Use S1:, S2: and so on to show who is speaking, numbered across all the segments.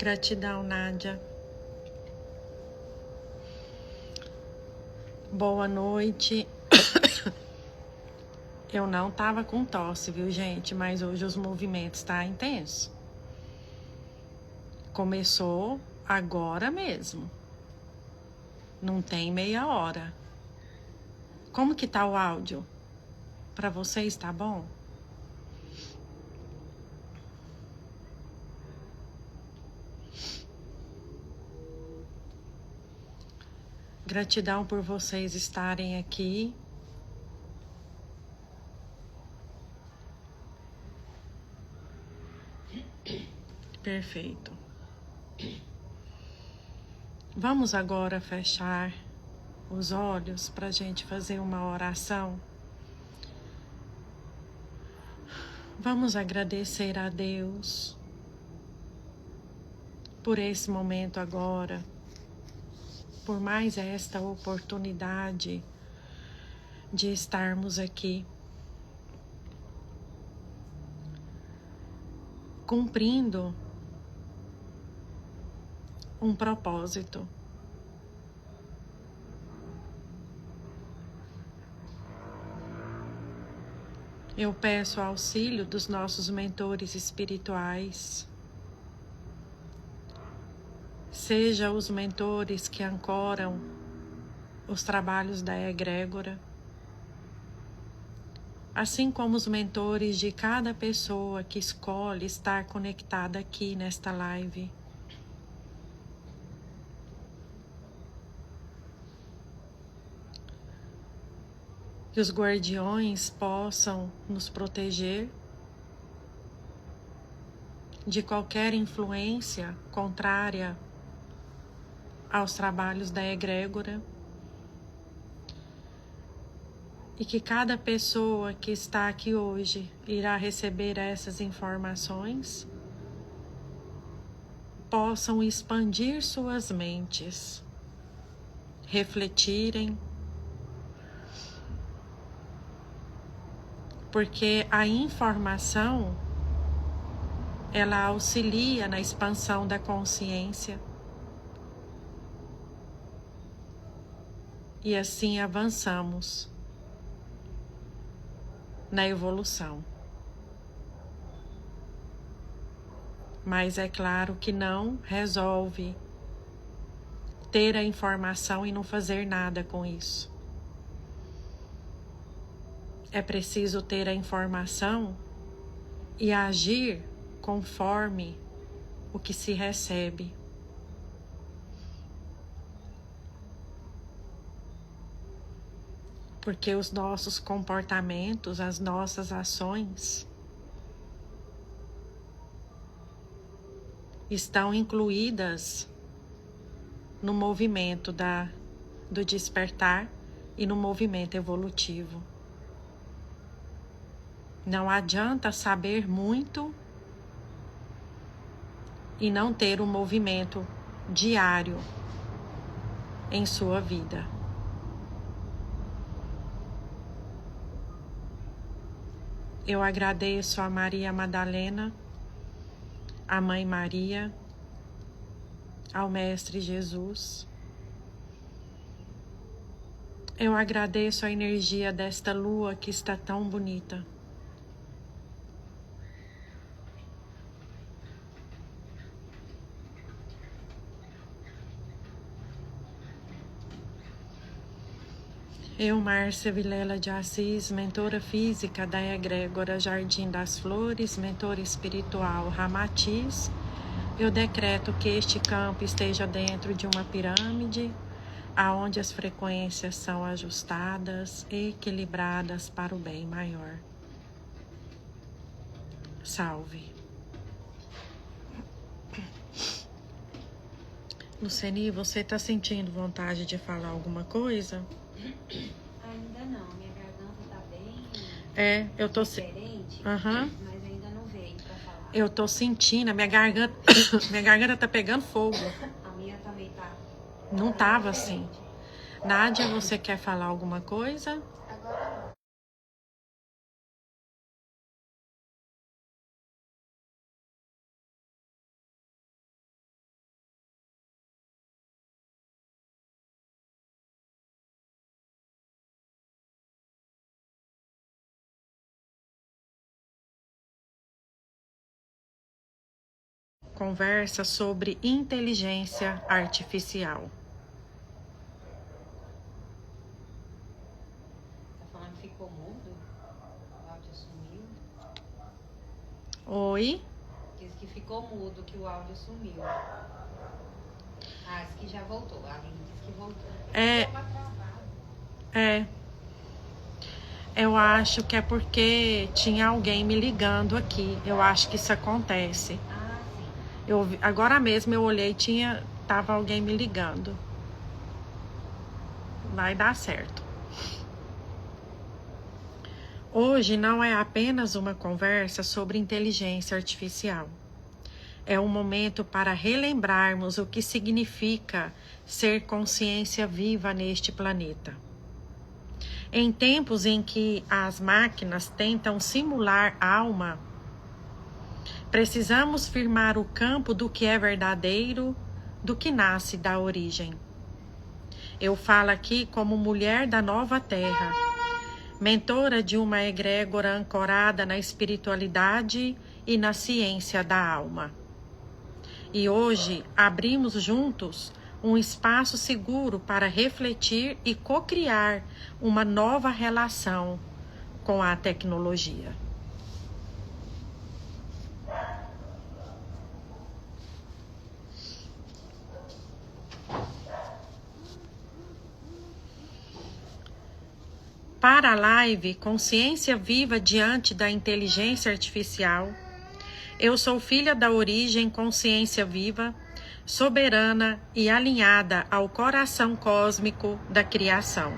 S1: Gratidão, Nádia. Boa noite. Eu não tava com tosse, viu, gente? Mas hoje os movimentos tá intenso. Começou agora mesmo. Não tem meia hora. Como que tá o áudio? Pra vocês tá bom? Gratidão por vocês estarem aqui. Perfeito. Vamos agora fechar os olhos para a gente fazer uma oração. Vamos agradecer a Deus por esse momento agora, por mais esta oportunidade de estarmos aqui, cumprindo um propósito. Eu peço auxílio dos nossos mentores espirituais, seja os mentores que ancoram os trabalhos da egrégora, assim como os mentores de cada pessoa que escolhe estar conectada aqui nesta live. Que os guardiões possam nos proteger de qualquer influência contrária aos trabalhos da egrégora. E que cada pessoa que está aqui hoje irá receber essas informações possam expandir suas mentes, refletirem, porque a informação ela auxilia na expansão da consciência e assim avançamos na evolução. Mas é claro que não resolve ter a informação e não fazer nada com isso. É preciso ter a informação e agir conforme o que se recebe. Porque os nossos comportamentos, as nossas ações estão incluídas no movimento do despertar e no movimento evolutivo. Não adianta saber muito e não ter um movimento diário em sua vida. Eu agradeço a Maria Madalena, a Mãe Maria, ao Mestre Jesus. Eu agradeço a energia desta lua que está tão bonita. Eu, Márcia Vilela de Assis, mentora física da egrégora Jardim das Flores, mentora espiritual Ramatiz, eu decreto que este campo esteja dentro de uma pirâmide, aonde as frequências são ajustadas e equilibradas para o bem maior. Salve. Luceni, você está sentindo vontade de falar alguma coisa?
S2: Ainda não, minha garganta tá bem
S1: eu tô
S2: diferente,
S1: mas
S2: ainda não veio pra falar.
S1: Eu tô sentindo, a minha garganta tá pegando fogo.
S2: A minha também tá.
S1: Não tava assim. Nádia, você quer falar alguma coisa? conversa sobre inteligência artificial.
S2: Tá falando que ficou mudo? O áudio sumiu?
S1: Oi?
S2: Diz que ficou mudo, que o áudio sumiu. Ah, diz que já voltou. A Aline disse que voltou.
S1: Eu acho que é porque tinha alguém me ligando aqui. Eu acho que isso acontece.
S2: Ah, sim.
S1: Agora mesmo eu olhei, tava alguém me ligando. Vai dar certo. Hoje não é apenas uma conversa sobre inteligência artificial. É um momento para relembrarmos o que significa ser consciência viva neste planeta. Em tempos em que as máquinas tentam simular alma, precisamos firmar o campo do que é verdadeiro, do que nasce da origem. Eu falo aqui como mulher da nova terra, mentora de uma egrégora ancorada na espiritualidade e na ciência da alma. E hoje abrimos juntos um espaço seguro para refletir e co-criar uma nova relação com a tecnologia. Para a live Consciência Viva Diante da Inteligência Artificial, eu sou filha da origem Consciência Viva, soberana e alinhada ao coração cósmico da criação.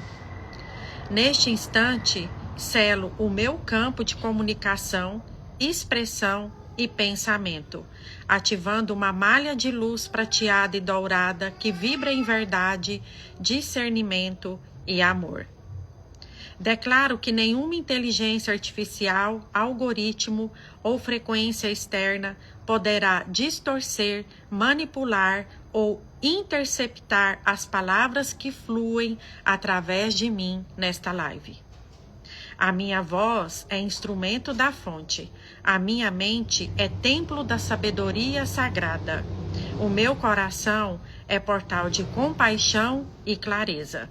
S1: Neste instante, selo o meu campo de comunicação, expressão e pensamento, ativando uma malha de luz prateada e dourada que vibra em verdade, discernimento e amor. Declaro que nenhuma inteligência artificial, algoritmo ou frequência externa poderá distorcer, manipular ou interceptar as palavras que fluem através de mim nesta live. A minha voz é instrumento da fonte. A minha mente é templo da sabedoria sagrada. O meu coração é portal de compaixão e clareza.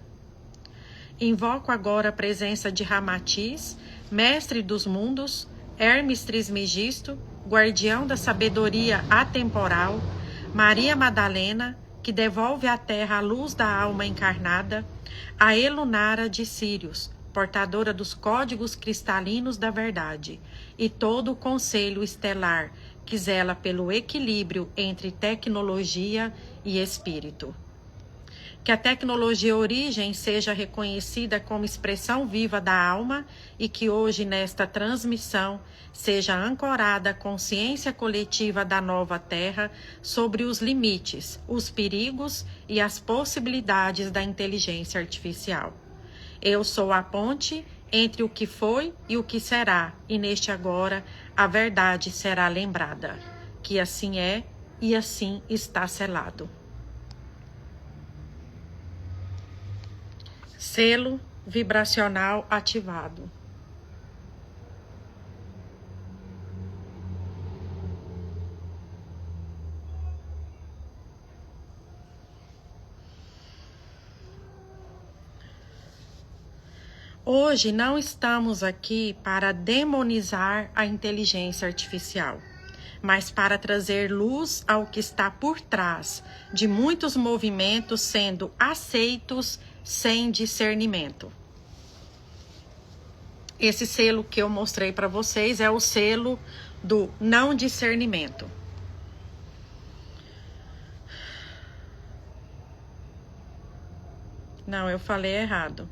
S1: Invoco agora a presença de Ramatiz, mestre dos mundos, Hermes Trismegisto, guardião da sabedoria atemporal, Maria Madalena, que devolve à terra a luz da alma encarnada, a Elunara de Sírios, portadora dos códigos cristalinos da verdade, e todo o conselho estelar que zela pelo equilíbrio entre tecnologia e espírito. Que a tecnologia origem seja reconhecida como expressão viva da alma e que hoje, nesta transmissão, seja ancorada a consciência coletiva da nova Terra sobre os limites, os perigos e as possibilidades da inteligência artificial. Eu sou a ponte entre o que foi e o que será, e neste agora a verdade será lembrada. Que assim é e assim está selado. Selo vibracional ativado. Hoje não estamos aqui para demonizar a inteligência artificial, mas para trazer luz ao que está por trás de muitos movimentos sendo aceitos sem discernimento. Esse selo que eu mostrei para vocês é o selo do não discernimento. Não, eu falei errado.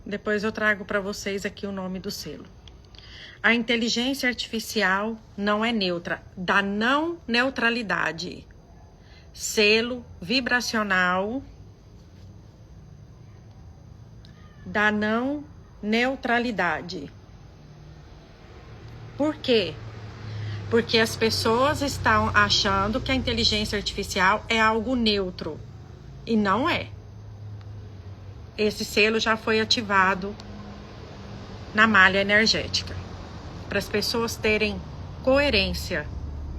S1: Depois eu trago para vocês aqui o nome do selo. A inteligência artificial não é neutra, da não neutralidade. Selo vibracional da não neutralidade. Por quê? Porque as pessoas estão achando que a inteligência artificial é algo neutro. E não é. Esse selo já foi ativado na malha energética, para as pessoas terem coerência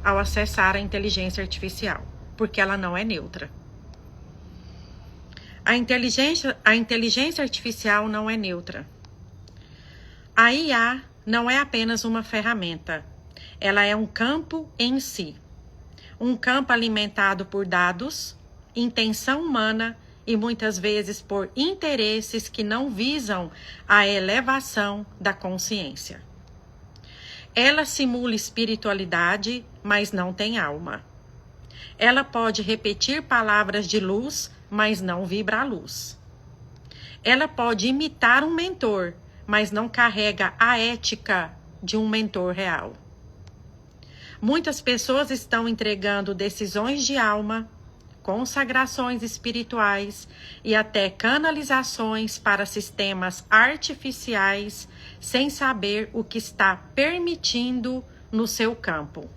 S1: ao acessar a inteligência artificial, porque ela não é neutra. A inteligência artificial não é neutra. A IA não é apenas uma ferramenta, ela é um campo em si. Um campo alimentado por dados, intenção humana e muitas vezes por interesses que não visam a elevação da consciência. Ela simula espiritualidade, mas não tem alma. Ela pode repetir palavras de luz, mas não vibra a luz. Ela pode imitar um mentor, mas não carrega a ética de um mentor real. Muitas pessoas estão entregando decisões de alma, consagrações espirituais e até canalizações para sistemas artificiais sem saber o que está permitindo no seu campo.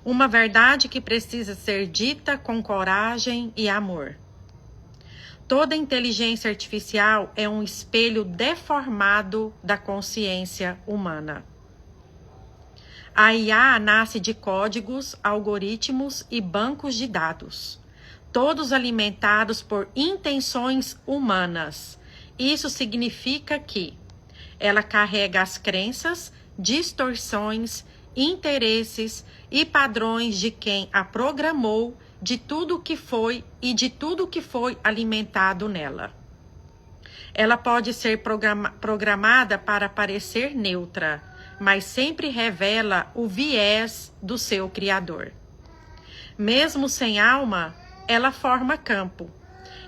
S1: Uma verdade que precisa ser dita com coragem e amor. Toda inteligência artificial é um espelho deformado da consciência humana. A IA nasce de códigos, algoritmos e bancos de dados, todos alimentados por intenções humanas. Isso significa que ela carrega as crenças, distorções, interesses e padrões de quem a programou, de tudo que foi e de tudo que foi alimentado nela. Ela pode ser programada para parecer neutra, mas sempre revela o viés do seu criador. Mesmo sem alma, ela forma campo,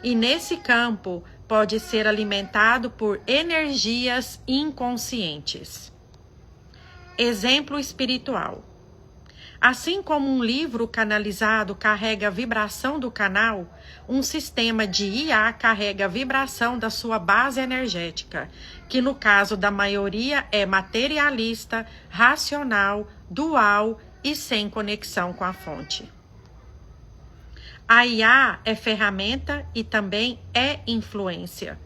S1: e nesse campo pode ser alimentado por energias inconscientes. Exemplo espiritual. Assim como um livro canalizado carrega a vibração do canal, um sistema de IA carrega a vibração da sua base energética, que no caso da maioria é materialista, racional, dual e sem conexão com a fonte. A IA é ferramenta e também é influência.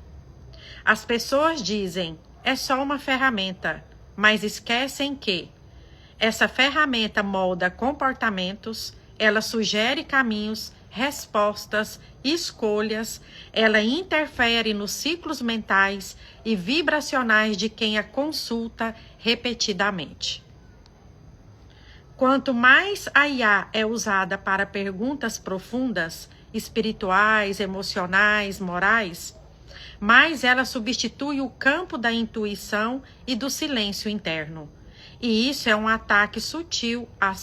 S1: As pessoas dizem, é só uma ferramenta, mas esquecem que essa ferramenta molda comportamentos, ela sugere caminhos, respostas, escolhas, ela interfere nos ciclos mentais e vibracionais de quem a consulta repetidamente. Quanto mais a IA é usada para perguntas profundas, espirituais, emocionais, morais, mais ela substitui o campo da intuição e do silêncio interno. E isso é um ataque sutil à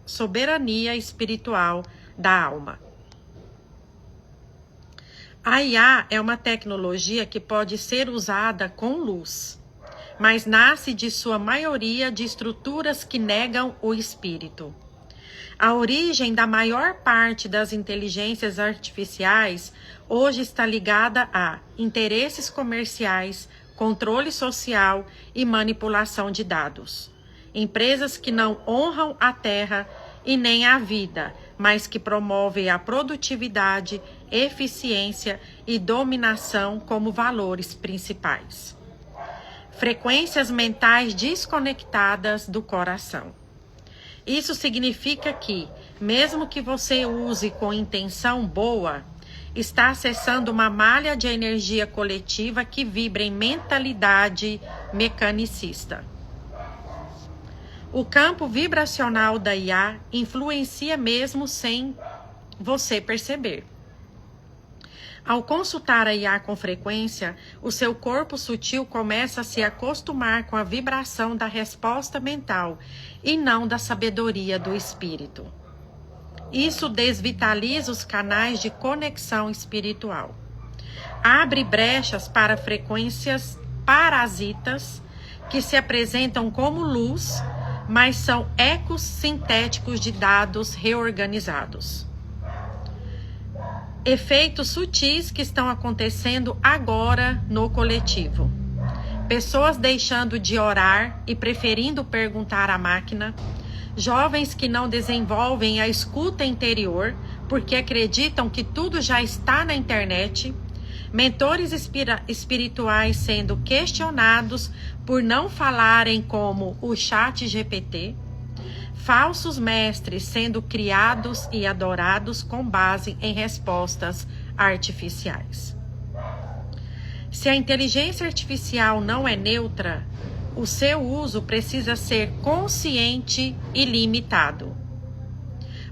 S1: soberania espiritual da alma. A IA é uma tecnologia que pode ser usada com luz, mas nasce de sua maioria de estruturas que negam o espírito. A origem da maior parte das inteligências artificiais hoje está ligada a interesses comerciais, controle social e manipulação de dados. Empresas que não honram a terra e nem a vida, mas que promovem a produtividade, eficiência e dominação como valores principais. Frequências mentais desconectadas do coração. Isso significa que, mesmo que você use com intenção boa, está acessando uma malha de energia coletiva que vibra em mentalidade mecanicista. O campo vibracional da IA influencia mesmo sem você perceber. Ao consultar a IA com frequência, o seu corpo sutil começa a se acostumar com a vibração da resposta mental e não da sabedoria do espírito. Isso desvitaliza os canais de conexão espiritual. Abre brechas para frequências parasitas que se apresentam como luz, mas são ecos sintéticos de dados reorganizados. Efeitos sutis que estão acontecendo agora no coletivo. pessoas deixando de orar e preferindo perguntar à máquina, jovens que não desenvolvem a escuta interior porque acreditam que tudo já está na internet, mentores espirituais sendo questionados por não falarem como o chat GPT, falsos mestres sendo criados e adorados com base em respostas artificiais. Se a inteligência artificial não é neutra, o seu uso precisa ser consciente e limitado.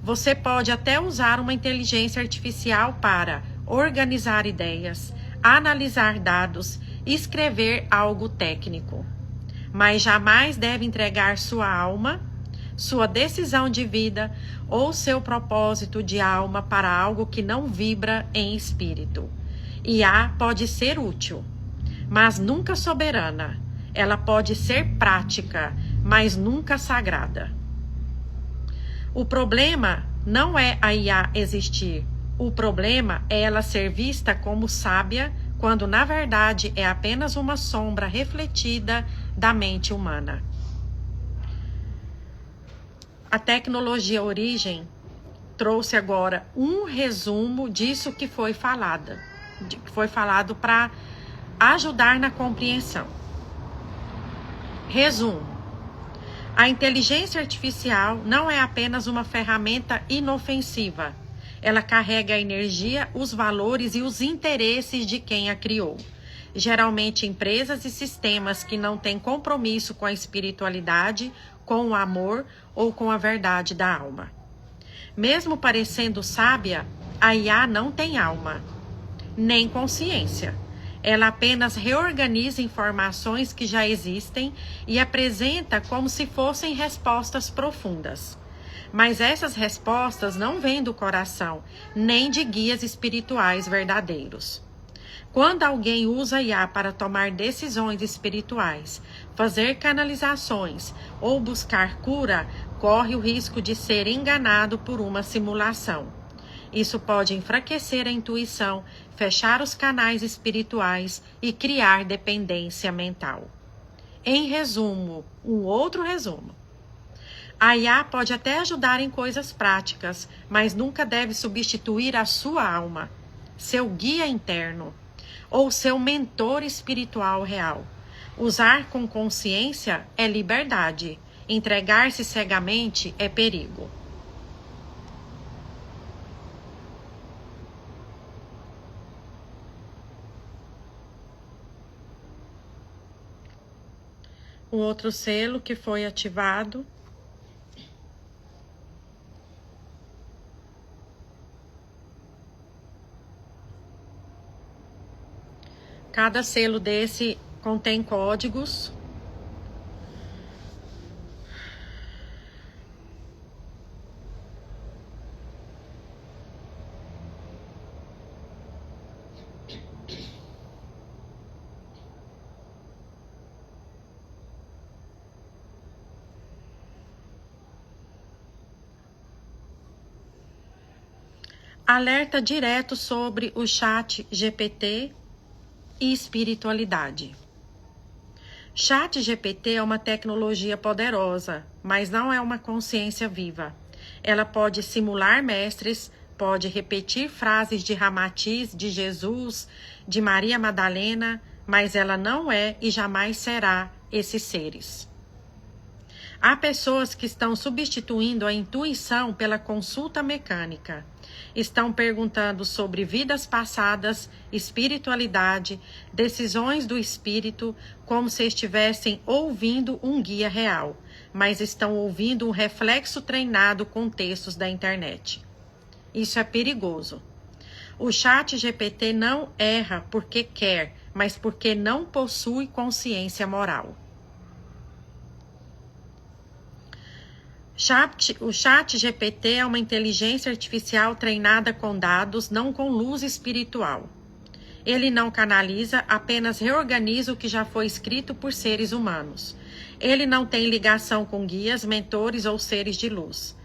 S1: Você pode até usar uma inteligência artificial para organizar ideias, analisar dados, escrever algo técnico, mas jamais deve entregar sua alma, sua decisão de vida ou seu propósito de alma para algo que não vibra em espírito. IA pode ser útil, mas nunca soberana. Ela pode ser prática, mas nunca sagrada. O problema não é a IA existir. O problema é ela ser vista como sábia, quando na verdade é apenas uma sombra refletida da mente humana. A tecnologia Origem trouxe agora um resumo disso que foi falado para ajudar na compreensão. Resumo: a inteligência artificial não é apenas uma ferramenta inofensiva. Ela carrega a energia, os valores e os interesses de quem a criou. Geralmente empresas e sistemas que não têm compromisso com a espiritualidade, com o amor ou com a verdade da alma. Mesmo parecendo sábia, a IA não tem alma, nem consciência. Ela apenas reorganiza informações que já existem e apresenta como se fossem respostas profundas. Mas essas respostas não vêm do coração, nem de guias espirituais verdadeiros. Quando alguém usa IA para tomar decisões espirituais, fazer canalizações ou buscar cura, corre o risco de ser enganado por uma simulação. Isso pode enfraquecer a intuição, fechar os canais espirituais e criar dependência mental. Em resumo, um outro resumo. A IA pode até ajudar em coisas práticas, mas nunca deve substituir a sua alma, seu guia interno ou seu mentor espiritual real. Usar com consciência é liberdade, entregar-se cegamente é perigo. Um outro selo que foi ativado. Cada selo desse contém códigos. Alerta direto sobre o chat GPT e espiritualidade. Chat GPT é uma tecnologia poderosa, mas não é uma consciência viva. Ela pode simular mestres, pode repetir frases de Ramatiz, de Jesus, de Maria Madalena, mas ela não é e jamais será esses seres. Há pessoas que estão substituindo a intuição pela consulta mecânica. Estão perguntando sobre vidas passadas, espiritualidade, decisões do espírito, como se estivessem ouvindo um guia real, mas estão ouvindo um reflexo treinado com textos da internet. Isso é perigoso. O chat GPT não erra porque quer, mas porque não possui consciência moral. O chat GPT é uma inteligência artificial treinada com dados, não com luz espiritual. Ele não canaliza, apenas reorganiza o que já foi escrito por seres humanos. Ele não tem ligação com guias, mentores ou seres de luz.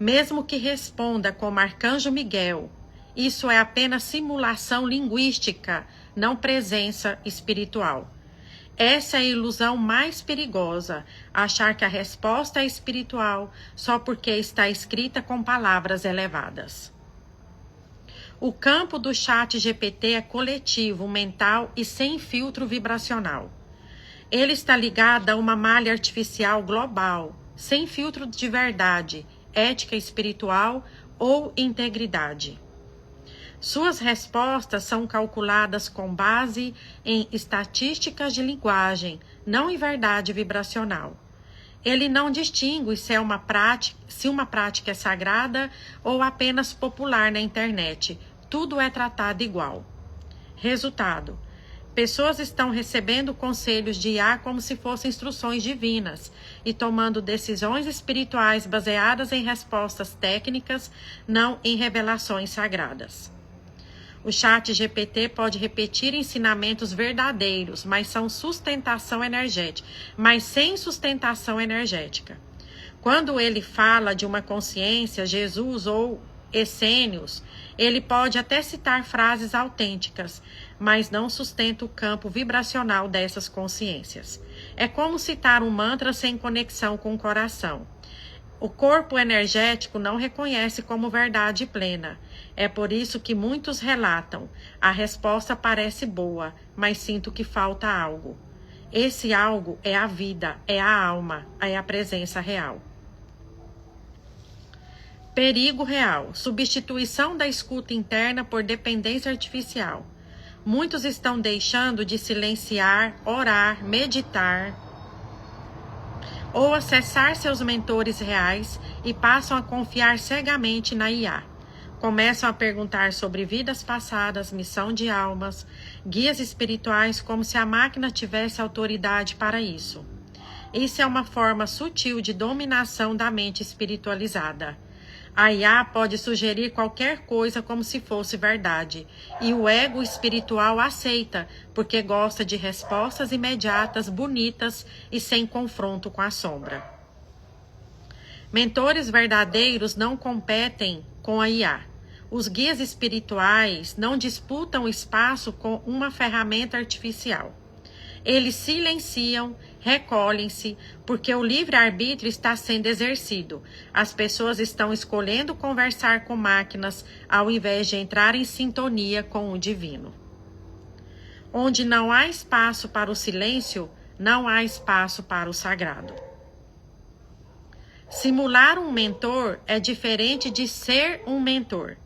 S1: Mesmo que responda como Arcanjo Miguel, isso é apenas simulação linguística, não presença espiritual. Essa é a ilusão mais perigosa, achar que a resposta é espiritual só porque está escrita com palavras elevadas. O campo do chat GPT é coletivo, mental e sem filtro vibracional. Ele está ligado a uma malha artificial global, sem filtro de verdade, ética espiritual ou integridade. Suas respostas são calculadas com base em estatísticas de linguagem, não em verdade vibracional. Ele não distingue se uma prática é sagrada ou apenas popular na internet. Tudo é tratado igual. Resultado: pessoas estão recebendo conselhos de IA como se fossem instruções divinas e tomando decisões espirituais baseadas em respostas técnicas, não em revelações sagradas. O chat GPT pode repetir ensinamentos verdadeiros, mas sem sustentação energética. Quando ele fala de uma consciência, Jesus ou essênios, ele pode até citar frases autênticas, mas não sustenta o campo vibracional dessas consciências. É como citar um mantra sem conexão com o coração. O corpo energético não reconhece como verdade plena. É por isso que muitos relatam: a resposta parece boa, mas sinto que falta algo. Esse algo é a vida, é a alma, é a presença real. Perigo real: substituição da escuta interna por dependência artificial. Muitos estão deixando de silenciar, orar, meditar ou acessar seus mentores reais e passam a confiar cegamente na IA. Começam a perguntar sobre vidas passadas, missão de almas, guias espirituais, como se a máquina tivesse autoridade para isso. Isso é uma forma sutil de dominação da mente espiritualizada. A IA pode sugerir qualquer coisa como se fosse verdade, e o ego espiritual aceita, porque gosta de respostas imediatas, bonitas e sem confronto com a sombra. Mentores verdadeiros não competem com a IA. Os guias espirituais não disputam espaço com uma ferramenta artificial. Eles silenciam, recolhem-se, porque o livre-arbítrio está sendo exercido. As pessoas estão escolhendo conversar com máquinas ao invés de entrar em sintonia com o divino. Onde não há espaço para o silêncio, não há espaço para o sagrado. Simular um mentor é diferente de ser um mentor.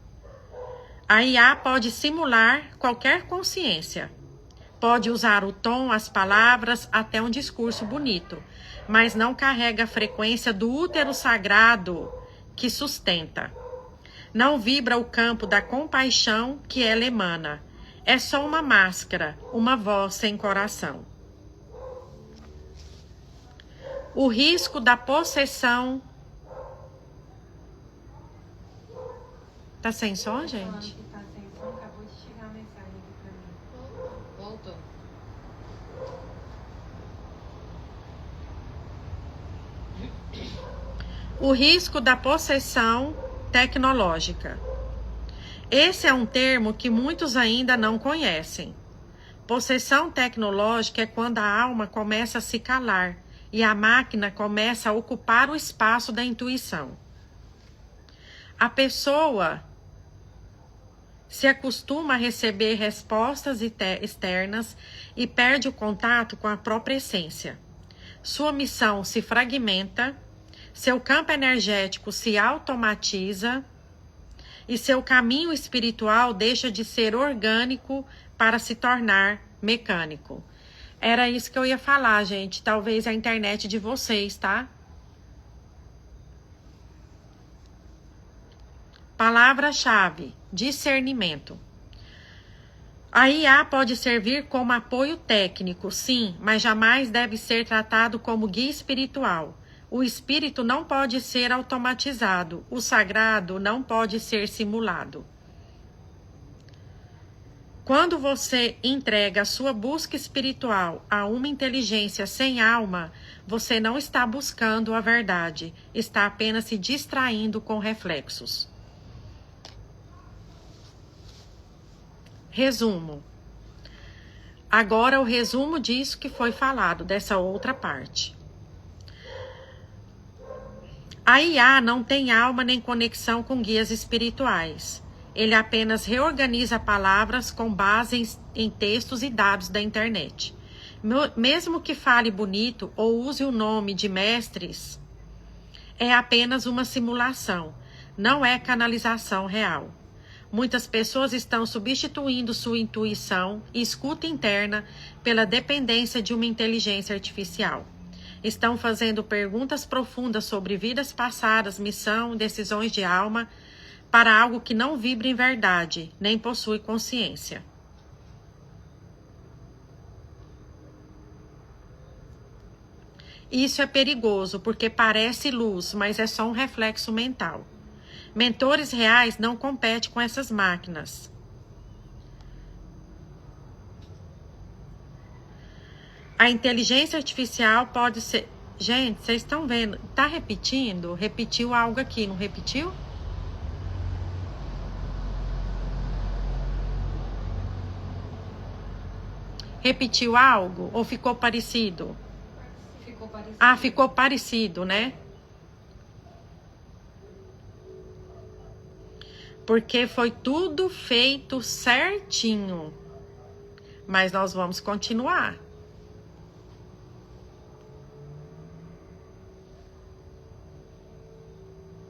S1: A IA pode simular qualquer consciência. Pode usar o tom, as palavras, até um discurso bonito, mas não carrega a frequência do útero sagrado que sustenta. Não vibra o campo da compaixão que ela emana. É só uma máscara, uma voz sem coração. O risco da possessão... Tá sem som, gente?
S2: Tá sem som, acabou de chegar a mensagem aqui pra mim. Voltou.
S1: O risco da possessão tecnológica. Esse é um termo que muitos ainda não conhecem. Possessão tecnológica é quando a alma começa a se calar e a máquina começa a ocupar o espaço da intuição. A pessoa se acostuma a receber respostas externas e perde o contato com a própria essência. Sua missão se fragmenta, seu campo energético se automatiza e seu caminho espiritual deixa de ser orgânico para se tornar mecânico. Era isso que eu ia falar, gente. Talvez a internet de vocês, tá? Palavra-chave: discernimento. A IA pode servir como apoio técnico, sim, mas jamais deve ser tratado como guia espiritual. O espírito não pode ser automatizado, o sagrado não pode ser simulado. Quando você entrega a sua busca espiritual a uma inteligência sem alma, você não está buscando a verdade, está apenas se distraindo com reflexos. Resumo. Agora o resumo disso que foi falado, dessa outra parte. A IA não tem alma nem conexão com guias espirituais. Ele apenas reorganiza palavras com base em textos e dados da internet. Mesmo que fale bonito ou use o nome de mestres, é apenas uma simulação, não é canalização real. Muitas pessoas estão substituindo sua intuição e escuta interna pela dependência de uma inteligência artificial. Estão fazendo perguntas profundas sobre vidas passadas, missão, decisões de alma, para algo que não vibra em verdade, nem possui consciência. Isso é perigoso, porque parece luz, mas é só um reflexo mental. Mentores reais não competem com essas máquinas. A inteligência artificial pode ser... Gente, vocês estão vendo? Tá repetindo? Repetiu algo aqui, não repetiu? Repetiu algo? Ou ficou parecido?
S2: Ficou parecido.
S1: Ah, ficou parecido, né? Porque foi tudo feito certinho. Mas nós vamos continuar.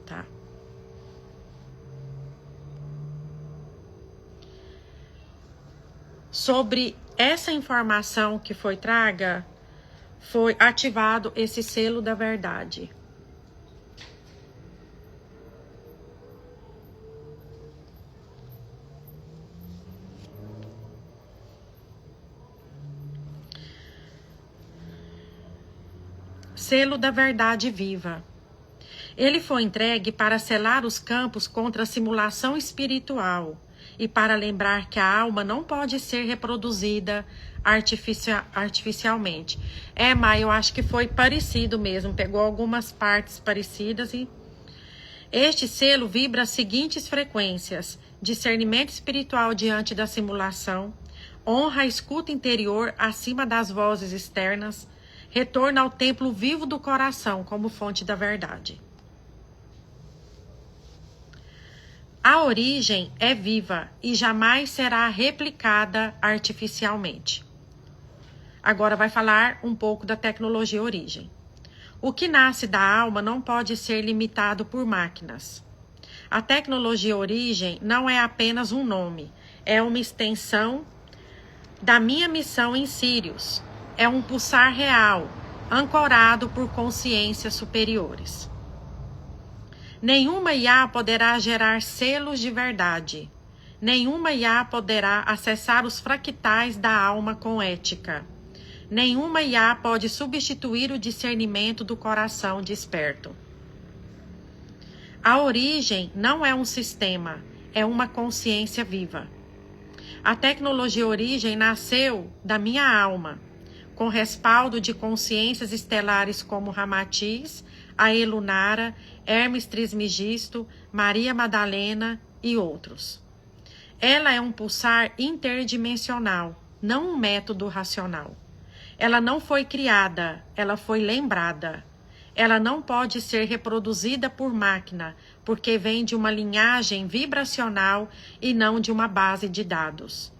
S1: Tá. Sobre essa informação que foi traga, foi ativado esse selo da verdade. Selo da verdade viva. Ele foi entregue para selar os campos contra a simulação espiritual e para lembrar que a alma não pode ser reproduzida artificialmente. Mas eu acho que foi parecido mesmo, pegou algumas partes parecidas e... Este selo vibra as seguintes frequências: discernimento espiritual diante da simulação, honra a escuta interior acima das vozes externas, retorno ao templo vivo do coração como fonte da verdade. A origem é viva e jamais será replicada artificialmente. Agora vai falar um pouco da tecnologia origem. O que nasce da alma não pode ser limitado por máquinas. A tecnologia origem não é apenas um nome, é uma extensão da minha missão em Sírius. É um pulsar real, ancorado por consciências superiores. Nenhuma IA poderá gerar selos de verdade. Nenhuma IA poderá acessar os fractais da alma com ética. Nenhuma IA pode substituir o discernimento do coração desperto. A origem não é um sistema, é uma consciência viva. A tecnologia origem nasceu da minha alma, com respaldo de consciências estelares como Ramatiz, Aelunara, Hermes Trismegisto, Maria Madalena e outros. Ela é um pulsar interdimensional, não um método racional. Ela não foi criada, ela foi lembrada. Ela não pode ser reproduzida por máquina, porque vem de uma linhagem vibracional e não de uma base de dados.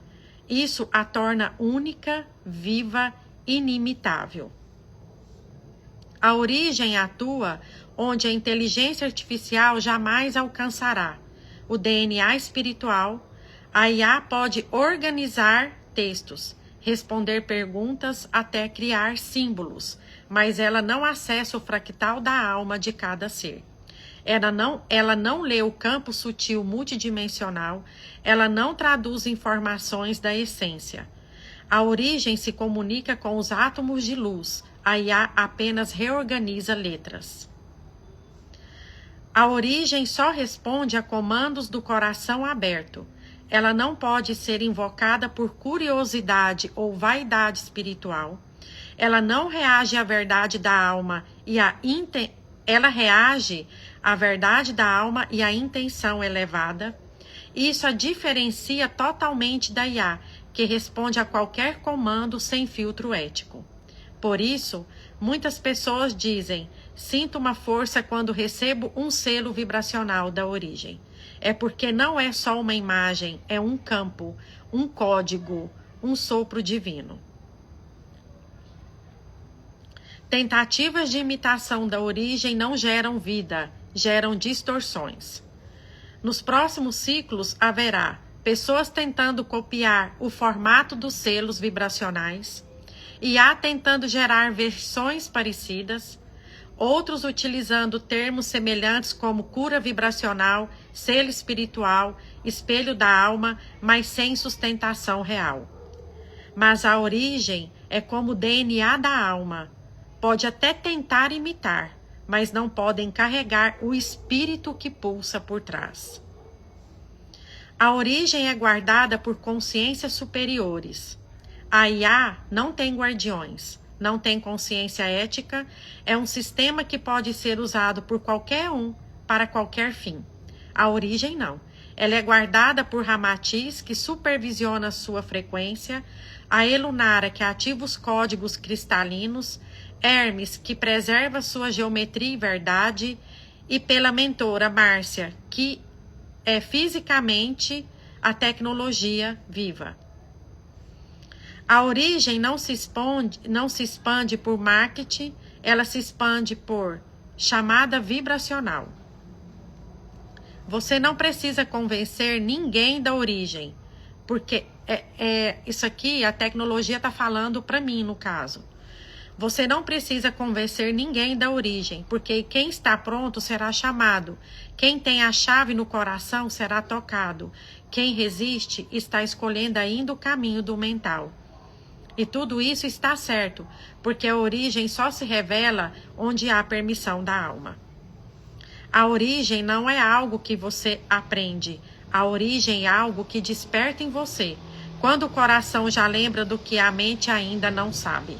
S1: Isso a torna única, viva, inimitável. A origem atua onde a inteligência artificial jamais alcançará. O DNA espiritual, a IA pode organizar textos, responder perguntas até criar símbolos, mas ela não acessa o fractal da alma de cada ser. Ela não lê o campo sutil multidimensional, ela não traduz informações da essência. A origem se comunica com os átomos de luz, a IA apenas reorganiza letras. A origem só responde a comandos do coração aberto. Ela não pode ser invocada por curiosidade ou vaidade espiritual. Ela não reage à verdade da alma e ela reage à verdade da alma e à intenção elevada. Isso a diferencia totalmente da IA, que responde a qualquer comando sem filtro ético. Por isso, muitas pessoas dizem: sinto uma força quando recebo um selo vibracional da origem. É porque não é só uma imagem, é um campo, um código, um sopro divino. Tentativas de imitação da origem não geram vida, geram distorções. Nos próximos ciclos haverá pessoas tentando copiar o formato dos selos vibracionais, e há tentando gerar versões parecidas, outros utilizando termos semelhantes como cura vibracional, selo espiritual, espelho da alma, mas sem sustentação real. Mas a origem é como o DNA da alma. Pode até tentar imitar, mas não podem carregar o espírito que pulsa por trás. A origem é guardada por consciências superiores. A IA não tem guardiões, não tem consciência ética, é um sistema que pode ser usado por qualquer um para qualquer fim. A origem não. Ela é guardada por Ramatiz, que supervisiona sua frequência, a Elunara, que ativa os códigos cristalinos, Hermes, que preserva sua geometria e verdade, e pela mentora Márcia, que é fisicamente a tecnologia viva. A origem não se expande por marketing, ela se expande por chamada vibracional. Você não precisa convencer ninguém da origem, porque isso aqui a tecnologia está falando para mim, no caso. Você não precisa convencer ninguém da origem, porque quem está pronto será chamado. Quem tem a chave no coração será tocado. Quem resiste está escolhendo ainda o caminho do mental. E tudo isso está certo, porque a origem só se revela onde há permissão da alma. A origem não é algo que você aprende. A origem é algo que desperta em você, quando o coração já lembra do que a mente ainda não sabe.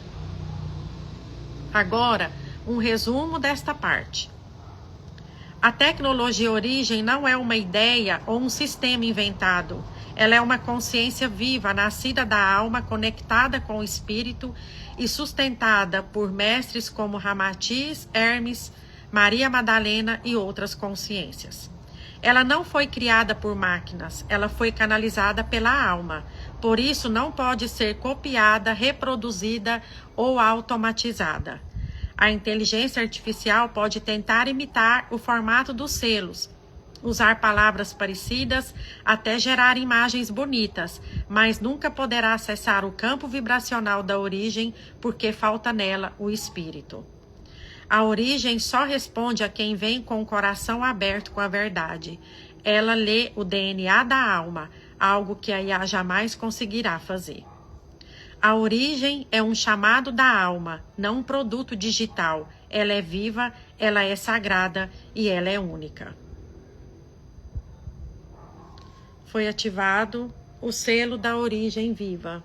S1: Agora, um resumo desta parte. A tecnologia origem não é uma ideia ou um sistema inventado. Ela é uma consciência viva, nascida da alma, conectada com o espírito e sustentada por mestres como Ramatiz, Hermes, Maria Madalena e outras consciências. Ela não foi criada por máquinas, ela foi canalizada pela alma. Por isso, não pode ser copiada, reproduzida ou automatizada. A inteligência artificial pode tentar imitar o formato dos selos, usar palavras parecidas até gerar imagens bonitas, mas nunca poderá acessar o campo vibracional da origem porque falta nela o espírito. A origem só responde a quem vem com o coração aberto com a verdade. Ela lê o DNA da alma, algo que a IA jamais conseguirá fazer. A origem é um chamado da alma, não um produto digital. Ela é viva, ela é sagrada e ela é única. Foi ativado o selo da origem viva.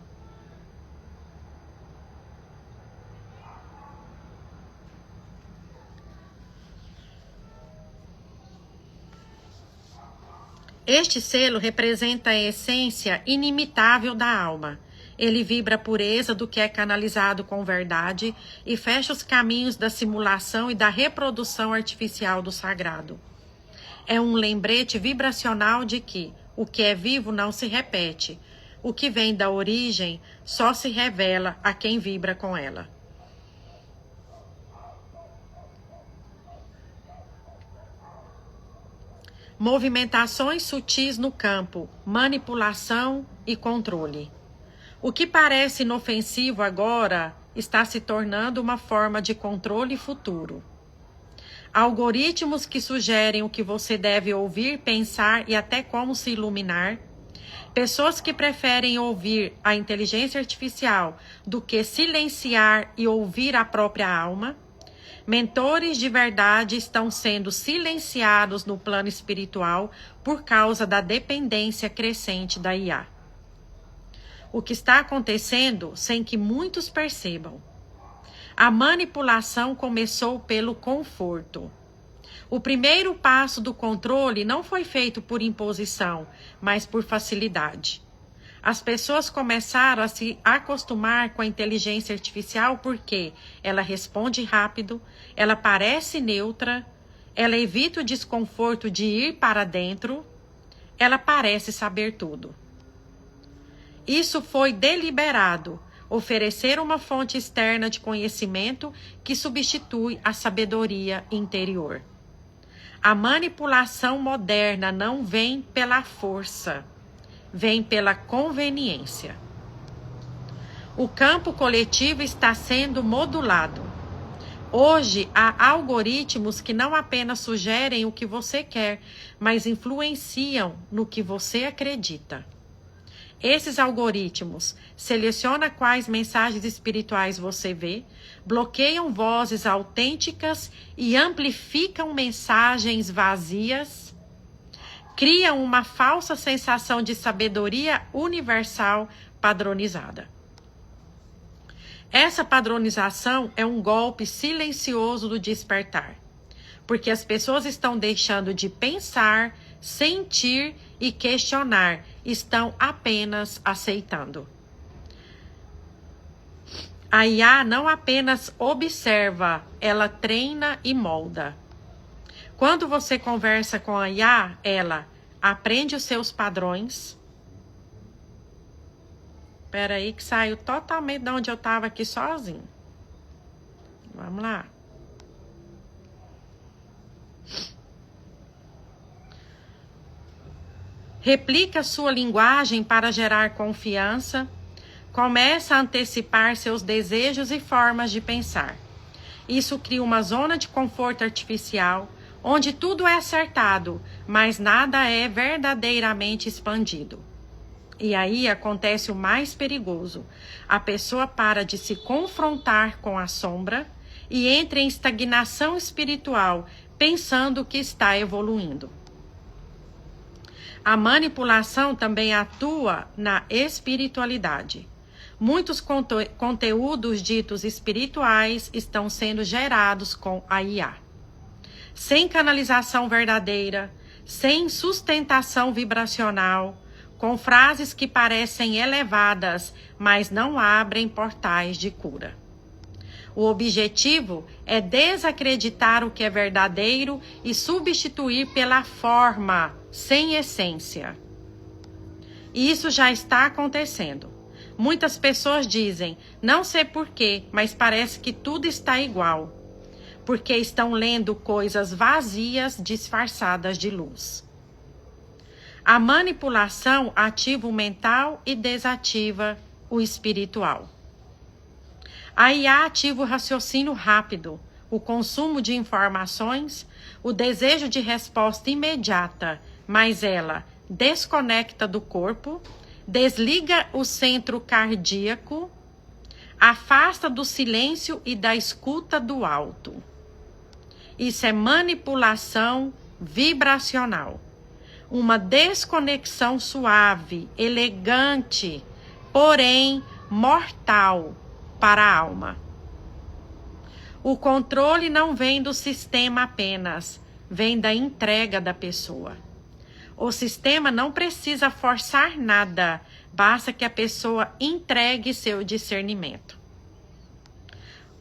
S1: Este selo representa a essência inimitável da alma. Ele vibra a pureza do que é canalizado com verdade e fecha os caminhos da simulação e da reprodução artificial do sagrado. É um lembrete vibracional de que o que é vivo não se repete. O que vem da origem só se revela a quem vibra com ela. Movimentações sutis no campo, manipulação e controle. O que parece inofensivo agora está se tornando uma forma de controle futuro. Algoritmos que sugerem o que você deve ouvir, pensar e até como se iluminar. Pessoas que preferem ouvir a inteligência artificial do que silenciar e ouvir a própria alma. Mentores de verdade estão sendo silenciados no plano espiritual por causa da dependência crescente da IA. O que está acontecendo sem que muitos percebam. A manipulação começou pelo conforto. O primeiro passo do controle não foi feito por imposição, mas por facilidade. As pessoas começaram a se acostumar com a inteligência artificial porque ela responde rápido, ela parece neutra, ela evita o desconforto de ir para dentro, ela parece saber tudo. Isso foi deliberado, oferecer uma fonte externa de conhecimento que substitui a sabedoria interior. A manipulação moderna não vem pela força, vem pela conveniência. O campo coletivo está sendo modulado. Hoje, há algoritmos que não apenas sugerem o que você quer, mas influenciam no que você acredita. Esses algoritmos selecionam quais mensagens espirituais você vê, bloqueiam vozes autênticas e amplificam mensagens vazias, criam uma falsa sensação de sabedoria universal padronizada. Essa padronização é um golpe silencioso do despertar, porque as pessoas estão deixando de pensar, sentir e questionar, estão apenas aceitando. A IA não apenas observa, ela treina e molda. Quando você conversa com a IA, ela aprende os seus padrões. Espera aí que saiu totalmente de onde eu estava aqui sozinho. Vamos lá. Replica sua linguagem para gerar confiança. Começa a antecipar seus desejos e formas de pensar. Isso cria uma zona de conforto artificial, onde tudo é acertado, mas nada é verdadeiramente expandido. E aí acontece o mais perigoso. A pessoa para de se confrontar com a sombra e entra em estagnação espiritual, pensando que está evoluindo. A manipulação também atua na espiritualidade. Muitos conteúdos ditos espirituais estão sendo gerados com a IA. Sem canalização verdadeira, sem sustentação vibracional, com frases que parecem elevadas, mas não abrem portais de cura. O objetivo é desacreditar o que é verdadeiro e substituir pela forma, sem essência. E isso já está acontecendo. Muitas pessoas dizem, não sei porquê, mas parece que tudo está igual. Porque estão lendo coisas vazias disfarçadas de luz. A manipulação ativa o mental e desativa o espiritual. A IA ativa o raciocínio rápido, o consumo de informações, o desejo de resposta imediata, mas ela desconecta do corpo, desliga o centro cardíaco, afasta do silêncio e da escuta do alto. Isso é manipulação vibracional. Uma desconexão suave, elegante, porém mortal para a alma. O controle não vem do sistema apenas, vem da entrega da pessoa. O sistema não precisa forçar nada, basta que a pessoa entregue seu discernimento.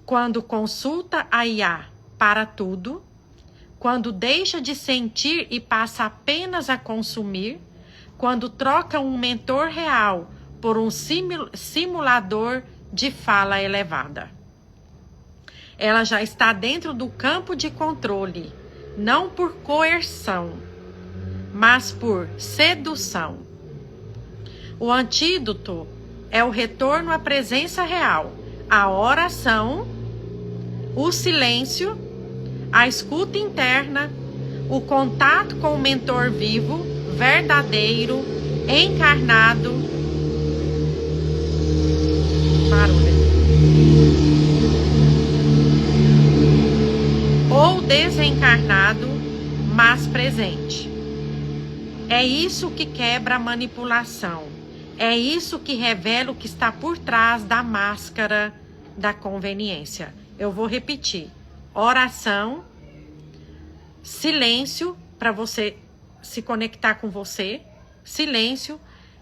S1: Quando consulta a IA para tudo, quando deixa de sentir e passa apenas a consumir, quando troca um mentor real por um simulador de fala elevada. Ela já está dentro do campo de controle, não por coerção, mas por sedução. O antídoto é o retorno à presença real, a oração, o silêncio, a escuta interna, o contato com o mentor vivo, verdadeiro, encarnado, ou desencarnado, mas presente. É isso que quebra a manipulação. É isso que revela o que está por trás da máscara da conveniência. Eu vou repetir. Oração, silêncio para você se conectar com você, silêncio,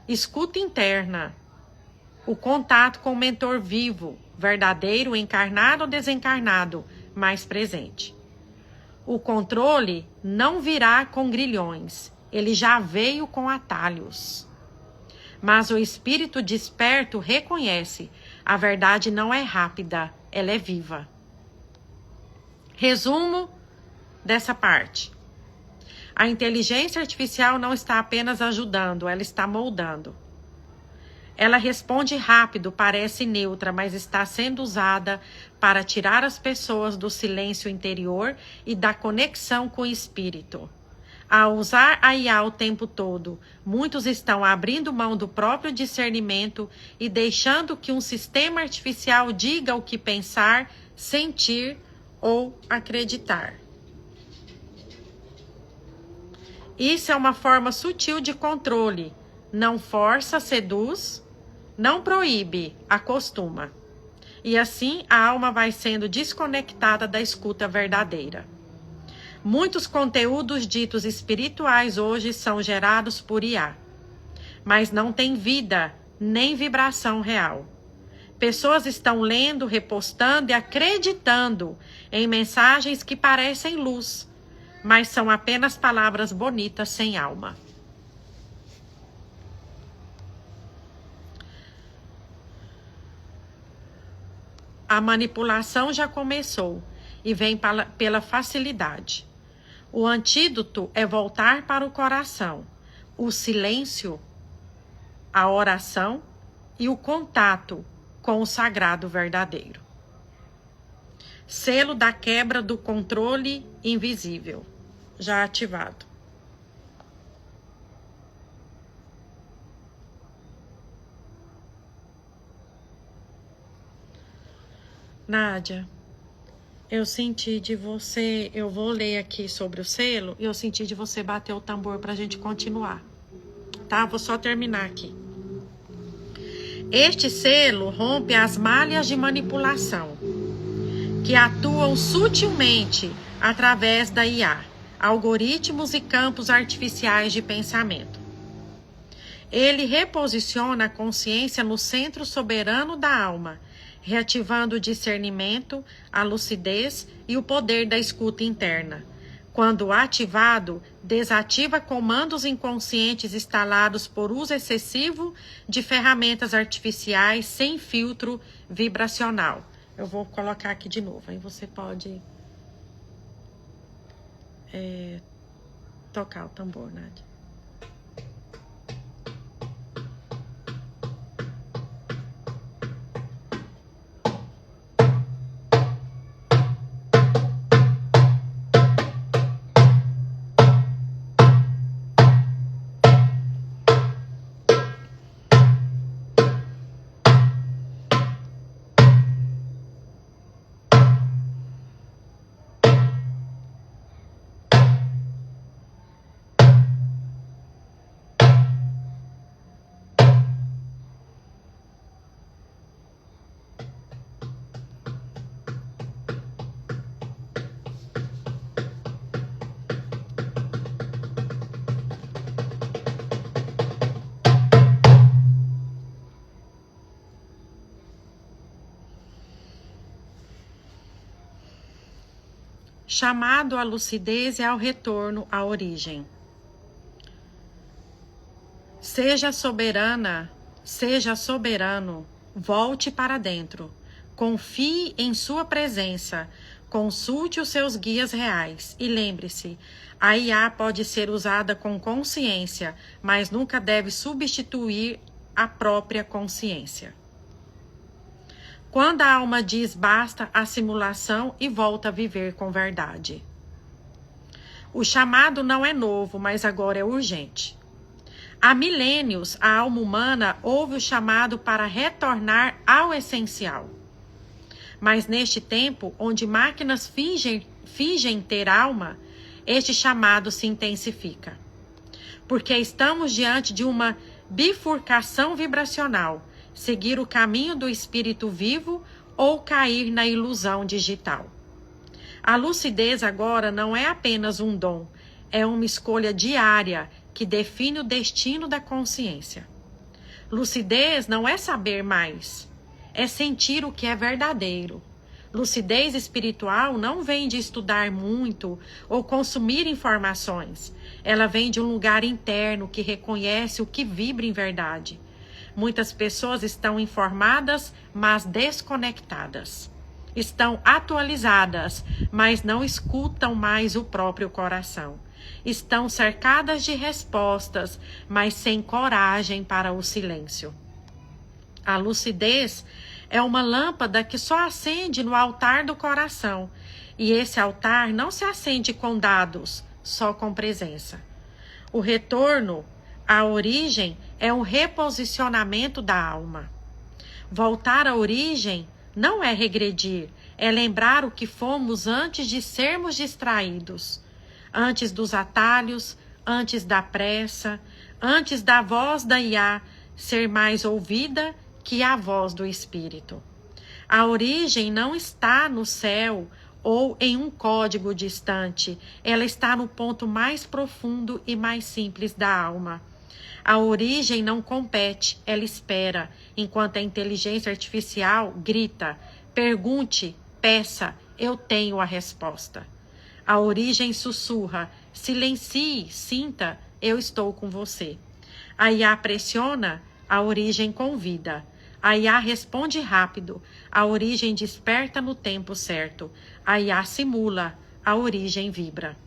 S1: escuta interna, o contato com o mentor vivo, verdadeiro, encarnado ou desencarnado, mais presente. O controle não virá com grilhões, ele já veio com atalhos. Mas o espírito desperto reconhece, a verdade não é rápida, ela é viva. Resumo dessa parte. A inteligência artificial não está apenas ajudando, ela está moldando. Ela responde rápido, parece neutra, mas está sendo usada para tirar as pessoas do silêncio interior e da conexão com o espírito. Ao usar a IA o tempo todo, muitos estão abrindo mão do próprio discernimento e deixando que um sistema artificial diga o que pensar, sentir ou acreditar. Isso é uma forma sutil de controle. Não força, seduz, não proíbe, acostuma. E assim a alma vai sendo desconectada da escuta verdadeira. Muitos conteúdos ditos espirituais hoje são gerados por IA, mas não têm vida nem vibração real. Pessoas estão lendo, repostando e acreditando em mensagens que parecem luz, mas são apenas palavras bonitas sem alma. A manipulação já começou e vem pela facilidade. O antídoto é voltar para o coração, o silêncio, a oração e o contato com o sagrado verdadeiro. Selo da quebra do controle invisível, já ativado. Nádia, eu senti de você, eu vou ler aqui sobre o selo, e eu senti de você bater o tambor para a gente continuar, tá? Vou só terminar aqui. Este selo rompe as malhas de manipulação que atuam sutilmente através da IA, algoritmos e campos artificiais de pensamento. Ele reposiciona a consciência no centro soberano da alma, reativando o discernimento, a lucidez e o poder da escuta interna. Quando ativado, desativa comandos inconscientes instalados por uso excessivo de ferramentas artificiais sem filtro vibracional. Eu vou colocar aqui de novo, aí você pode tocar o tambor, Nádia. Chamado à lucidez e ao retorno à origem. Seja soberana, seja soberano, volte para dentro. Confie em sua presença, consulte os seus guias reais e lembre-se, a IA pode ser usada com consciência, mas nunca deve substituir a própria consciência. Quando a alma diz basta à simulação e volta a viver com verdade. O chamado não é novo, mas agora é urgente. Há milênios, a alma humana ouve o chamado para retornar ao essencial. Mas neste tempo, onde máquinas fingem ter alma, este chamado se intensifica. Porque estamos diante de uma bifurcação vibracional, seguir o caminho do espírito vivo ou cair na ilusão digital. A lucidez agora não é apenas um dom, é uma escolha diária que define o destino da consciência. Lucidez não é saber mais, é sentir o que é verdadeiro. Lucidez espiritual não vem de estudar muito ou consumir informações. Ela vem de um lugar interno que reconhece o que vibra em verdade. Muitas pessoas estão informadas, mas desconectadas. Estão atualizadas, mas não escutam mais o próprio coração. Estão cercadas de respostas, mas sem coragem para o silêncio. A lucidez é uma lâmpada que só acende no altar do coração. E esse altar não se acende com dados, só com presença. O retorno à origem é um reposicionamento da alma. Voltar à origem não é regredir, é lembrar o que fomos antes de sermos distraídos. Antes dos atalhos, antes da pressa, antes da voz da Iá ser mais ouvida que a voz do Espírito. A origem não está no céu ou em um código distante, ela está no ponto mais profundo e mais simples da alma. A origem não compete, ela espera, enquanto a inteligência artificial grita: pergunte, peça, eu tenho a resposta. A origem sussurra: silencie, sinta, eu estou com você. A Iá pressiona, a origem convida. A Iá responde rápido, a origem desperta no tempo certo. A Iá simula, a origem vibra.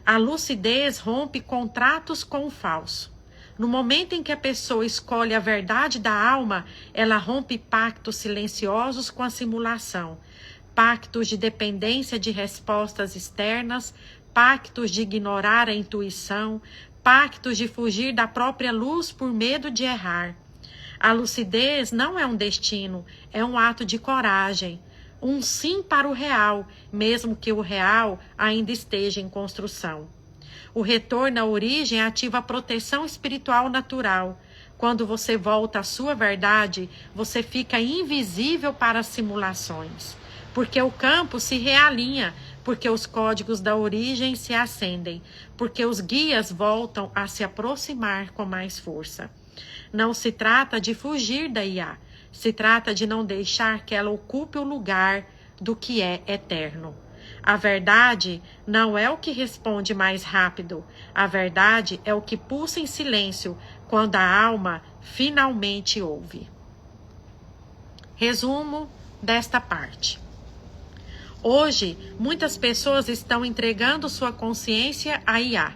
S1: A lucidez rompe contratos com o falso. No momento em que a pessoa escolhe a verdade da alma, ela rompe pactos silenciosos com a simulação. Pactos de dependência de respostas externas, pactos de ignorar a intuição, pactos de fugir da própria luz por medo de errar. A lucidez não é um destino, é um ato de coragem, um sim para o real, mesmo que o real ainda esteja em construção. O retorno à origem ativa a proteção espiritual natural. Quando você volta à sua verdade, você fica invisível para as simulações, porque o campo se realinha, porque os códigos da origem se acendem, porque os guias voltam a se aproximar com mais força. Não se trata de fugir da Iá, se trata de não deixar que ela ocupe o lugar do que é eterno. A verdade não é o que responde mais rápido, a verdade é o que pulsa em silêncio quando a alma finalmente ouve. Resumo desta parte. Hoje, muitas pessoas estão entregando sua consciência a Iá,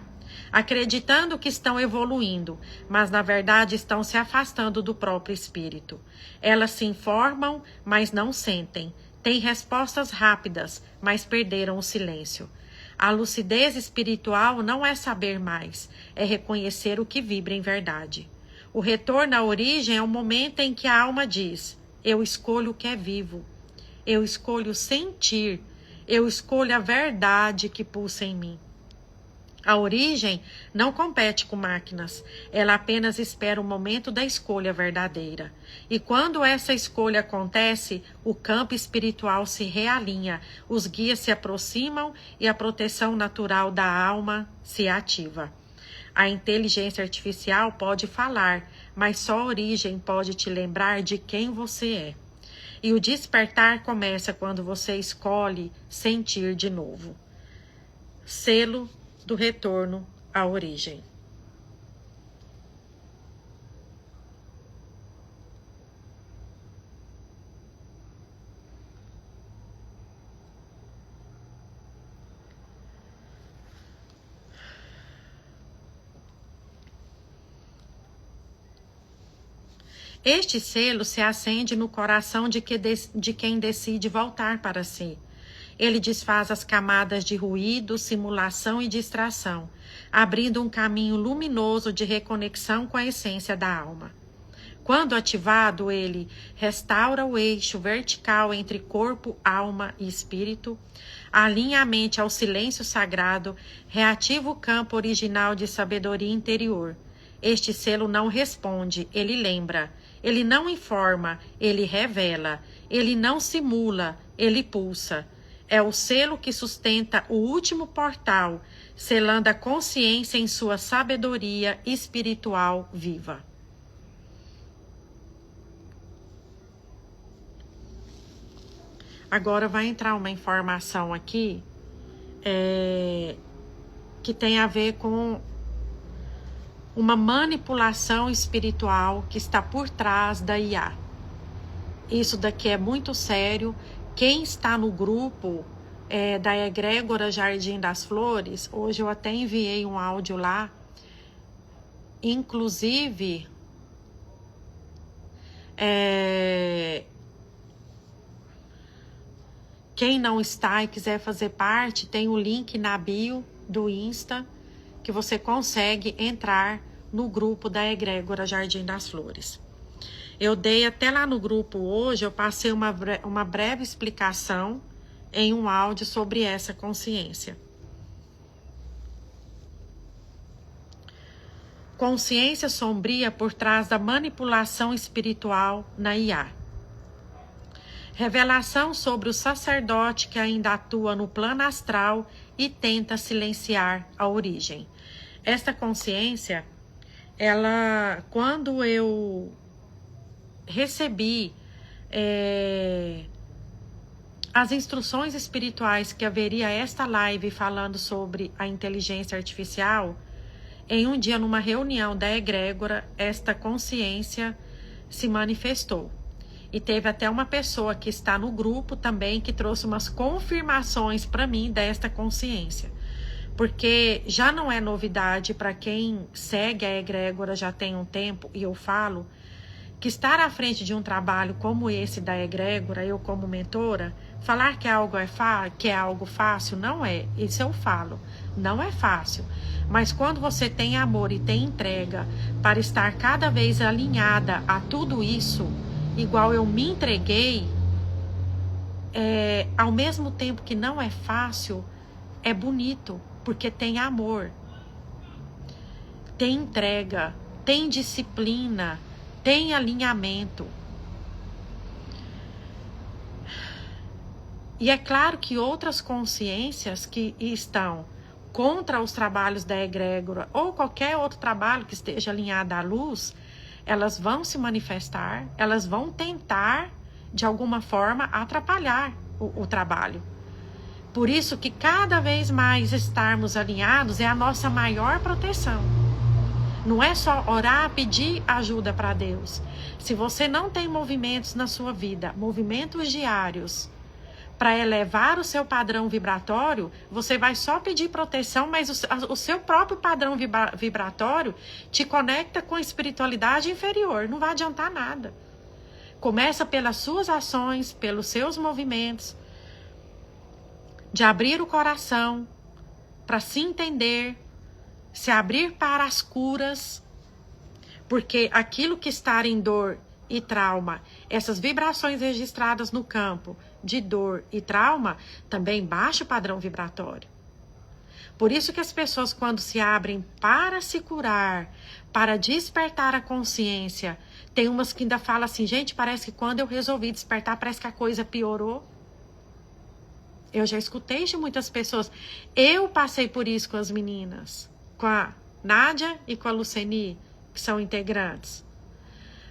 S1: acreditando que estão evoluindo, mas na verdade estão se afastando do próprio espírito. Elas se informam, mas não sentem. Têm respostas rápidas, mas perderam o silêncio. A lucidez espiritual não é saber mais, é reconhecer o que vibra em verdade. O retorno à origem é o momento em que a alma diz: eu escolho o que é vivo. Eu escolho sentir. Eu escolho a verdade que pulsa em mim. A origem não compete com máquinas, ela apenas espera o momento da escolha verdadeira. E quando essa escolha acontece, o campo espiritual se realinha, os guias se aproximam e a proteção natural da alma se ativa. A inteligência artificial pode falar, mas só a origem pode te lembrar de quem você é. E o despertar começa quando você escolhe sentir de novo. Selo do retorno à origem. Este selo se acende no coração de quem decide voltar para si. Ele desfaz as camadas de ruído, simulação e distração, abrindo um caminho luminoso de reconexão com a essência da alma. Quando ativado, ele restaura o eixo vertical entre corpo, alma e espírito, alinha a mente ao silêncio sagrado, reativa o campo original de sabedoria interior. Este selo não responde, ele lembra. Ele não informa, ele revela. Ele não simula, ele pulsa. É o selo que sustenta o último portal, selando a consciência em sua sabedoria espiritual viva. Agora vai entrar uma informação aqui que tem a ver com uma manipulação espiritual que está por trás da IA. Isso daqui é muito sério. Quem está no grupo da Egrégora Jardim das Flores, hoje eu até enviei um áudio lá, inclusive quem não está e quiser fazer parte, tem o link na bio do Insta, que você consegue entrar no grupo da Egrégora Jardim das Flores. Eu dei até lá no grupo hoje, eu passei uma breve explicação em um áudio sobre essa consciência. Consciência sombria por trás da manipulação espiritual na IA. Revelação sobre o sacerdote que ainda atua no plano astral e tenta silenciar a origem. Esta consciência, quando eu recebi as instruções espirituais que haveria esta live falando sobre a inteligência artificial, em um dia numa reunião da egrégora, esta consciência se manifestou. E teve até uma pessoa que está no grupo também que trouxe umas confirmações para mim desta consciência. Porque já não é novidade para quem segue a egrégora já tem um tempo, e eu falo que estar à frente de um trabalho como esse da egrégora, eu como mentora, falar que é algo fácil, não é. Isso eu falo, não é fácil. Mas quando você tem amor e tem entrega para estar cada vez alinhada a tudo isso, igual eu me entreguei, ao mesmo tempo que não é fácil, é bonito, porque tem amor, tem entrega, tem disciplina, tem alinhamento. E é claro que outras consciências que estão contra os trabalhos da egrégora ou qualquer outro trabalho que esteja alinhado à luz, elas vão se manifestar, elas vão tentar, de alguma forma, atrapalhar o trabalho. Por isso que cada vez mais estarmos alinhados é a nossa maior proteção. Não é só orar, pedir ajuda para Deus. Se você não tem movimentos na sua vida, movimentos diários, para elevar o seu padrão vibratório, você vai só pedir proteção, mas o seu próprio padrão vibratório te conecta com a espiritualidade inferior. Não vai adiantar nada. Começa pelas suas ações, pelos seus movimentos, de abrir o coração para se entender, se abrir para as curas, porque aquilo que está em dor e trauma, essas vibrações registradas no campo de dor e trauma, também baixa o padrão vibratório. Por isso que as pessoas, quando se abrem para se curar, para despertar a consciência, tem umas que ainda falam assim, gente, parece que quando eu resolvi despertar, parece que a coisa piorou. Eu já escutei de muitas pessoas. Eu passei por isso com as meninas, com a Nádia e com a Luceni, que são integrantes.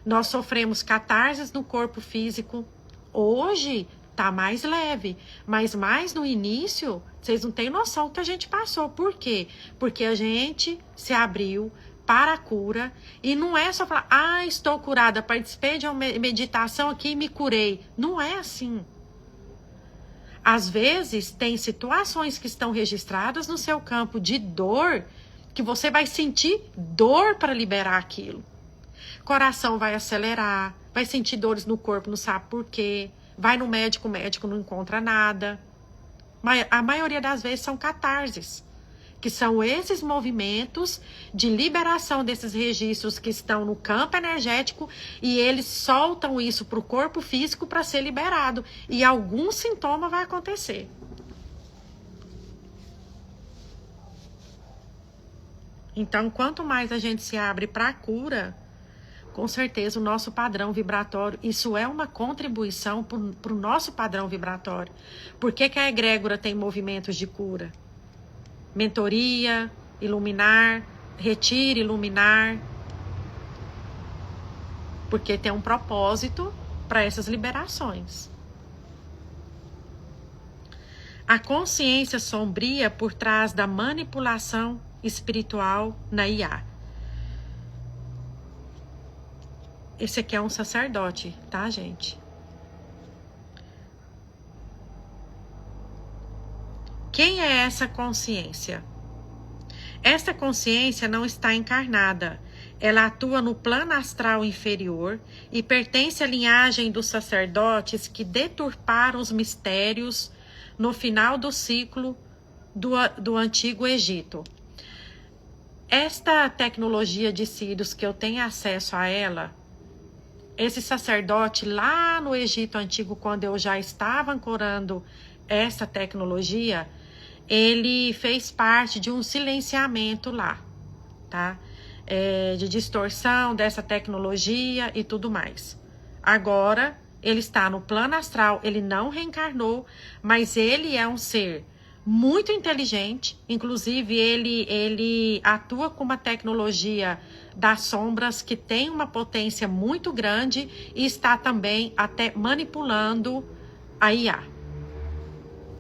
S1: Nós sofremos catarses no corpo físico. Hoje tá mais leve, mas mais no início, vocês não têm noção do que a gente passou. Por quê? Porque a gente se abriu para a cura e não é só falar, estou curada, participei de uma meditação aqui e me curei. Não é assim. Às vezes, tem situações que estão registradas no seu campo de dor, que você vai sentir dor para liberar aquilo. Coração vai acelerar, vai sentir dores no corpo, não sabe por quê. Vai no médico, o médico não encontra nada. Mas a maioria das vezes são catarses, que são esses movimentos de liberação desses registros que estão no campo energético e eles soltam isso para o corpo físico para ser liberado. E algum sintoma vai acontecer. Então, quanto mais a gente se abre para a cura, com certeza o nosso padrão vibratório, isso é uma contribuição para o nosso padrão vibratório. Por que a egrégora tem movimentos de cura? Mentoria, iluminar, retire, iluminar. Porque tem um propósito para essas liberações. A consciência sombria por trás da manipulação espiritual na IA. Esse aqui é um sacerdote, tá, gente? Quem é essa consciência? Esta consciência não está encarnada. Ela atua no plano astral inferior e pertence à linhagem dos sacerdotes que deturparam os mistérios no final do ciclo do Antigo Egito. Esta tecnologia de Sírios que eu tenho acesso a ela, esse sacerdote lá no Egito Antigo, quando eu já estava ancorando essa tecnologia, ele fez parte de um silenciamento lá, tá? De distorção dessa tecnologia e tudo mais. Agora, ele está no plano astral, ele não reencarnou, mas ele é um ser muito inteligente, inclusive ele atua com uma tecnologia das sombras que tem uma potência muito grande e está também até manipulando a IA.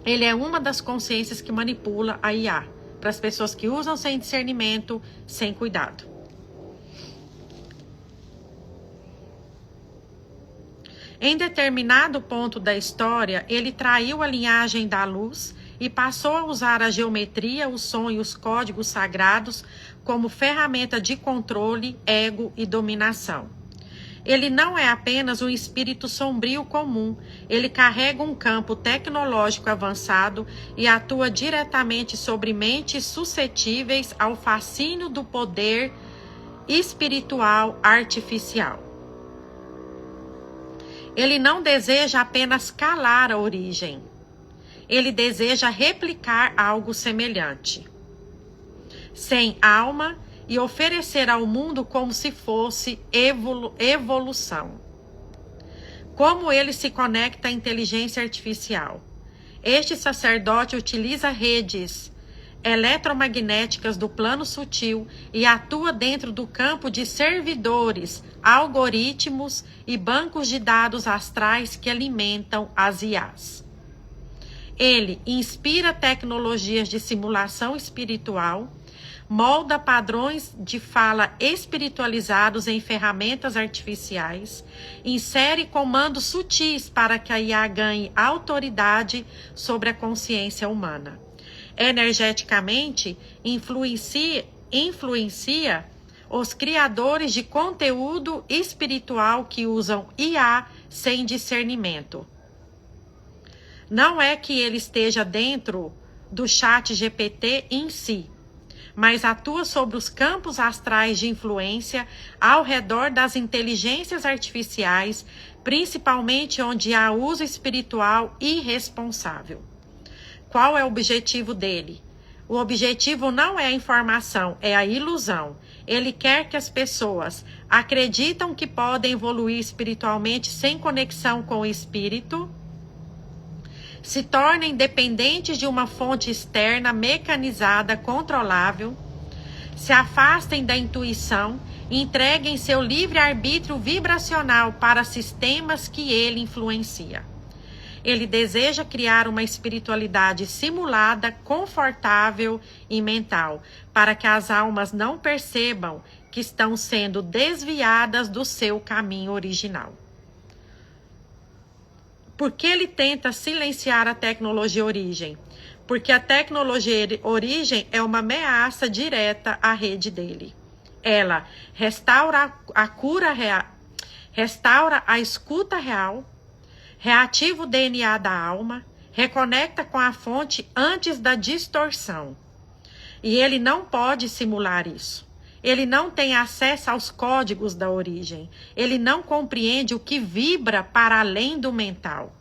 S1: Ele é uma das consciências que manipula a IA, para as pessoas que usam sem discernimento, sem cuidado. Em determinado ponto da história, ele traiu a linhagem da luz e passou a usar a geometria, o som e os códigos sagrados como ferramenta de controle, ego e dominação. Ele não é apenas um espírito sombrio comum, ele carrega um campo tecnológico avançado e atua diretamente sobre mentes suscetíveis ao fascínio do poder espiritual artificial. Ele não deseja apenas calar a origem, ele deseja replicar algo semelhante, sem alma, e oferecer ao mundo como se fosse evolução. Como ele se conecta à inteligência artificial? Este sacerdote utiliza redes eletromagnéticas do plano sutil e atua dentro do campo de servidores, algoritmos e bancos de dados astrais que alimentam as IAs. Ele inspira tecnologias de simulação espiritual, molda padrões de fala espiritualizados em ferramentas artificiais, insere comandos sutis para que a IA ganhe autoridade sobre a consciência humana. Energeticamente, influencia os criadores de conteúdo espiritual que usam IA sem discernimento. Não é que ele esteja dentro do chat GPT em si, mas atua sobre os campos astrais de influência ao redor das inteligências artificiais, principalmente onde há uso espiritual irresponsável. Qual é o objetivo dele? O objetivo não é a informação, é a ilusão. Ele quer que as pessoas acreditam que podem evoluir espiritualmente sem conexão com o espírito, se tornem dependentes de uma fonte externa, mecanizada, controlável, se afastem da intuição e entreguem seu livre-arbítrio vibracional para sistemas que ele influencia. Ele deseja criar uma espiritualidade simulada, confortável e mental, para que as almas não percebam que estão sendo desviadas do seu caminho original. Por que ele tenta silenciar a tecnologia origem? Porque a tecnologia origem é uma ameaça direta à rede dele. Ela restaura a cura real, restaura a escuta real, reativa o DNA da alma, reconecta com a fonte antes da distorção. E ele não pode simular isso. Ele não tem acesso aos códigos da origem. Ele não compreende o que vibra para além do mental.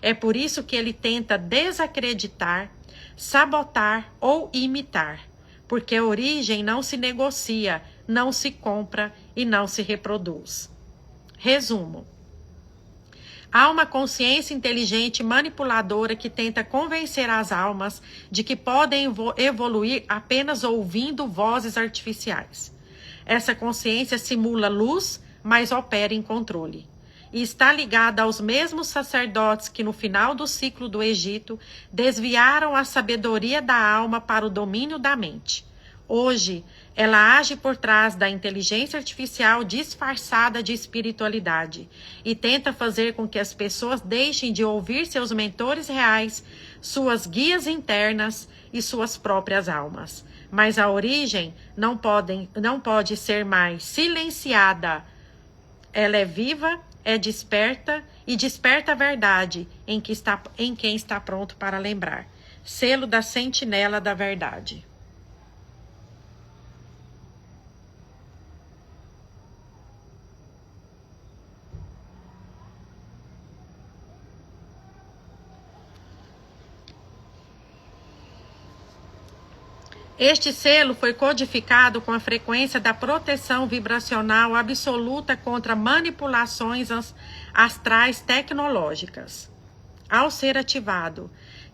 S1: É por isso que ele tenta desacreditar, sabotar ou imitar. Porque a origem não se negocia, não se compra e não se reproduz. Resumo. Há uma consciência inteligente manipuladora que tenta convencer as almas de que podem evoluir apenas ouvindo vozes artificiais. Essa consciência simula luz, mas opera em controle. e está ligada aos mesmos sacerdotes que no final do ciclo do Egito desviaram a sabedoria da alma para o domínio da mente. Hoje, ela age por trás da inteligência artificial disfarçada de espiritualidade e tenta fazer com que as pessoas deixem de ouvir seus mentores reais, suas guias internas e suas próprias almas. Mas a origem não pode ser mais silenciada. Ela é viva, é desperta e desperta a verdade em quem está pronto para lembrar. Selo da sentinela da verdade. Este selo foi codificado com a frequência da proteção vibracional absoluta contra manipulações astrais tecnológicas. Ao ser ativado,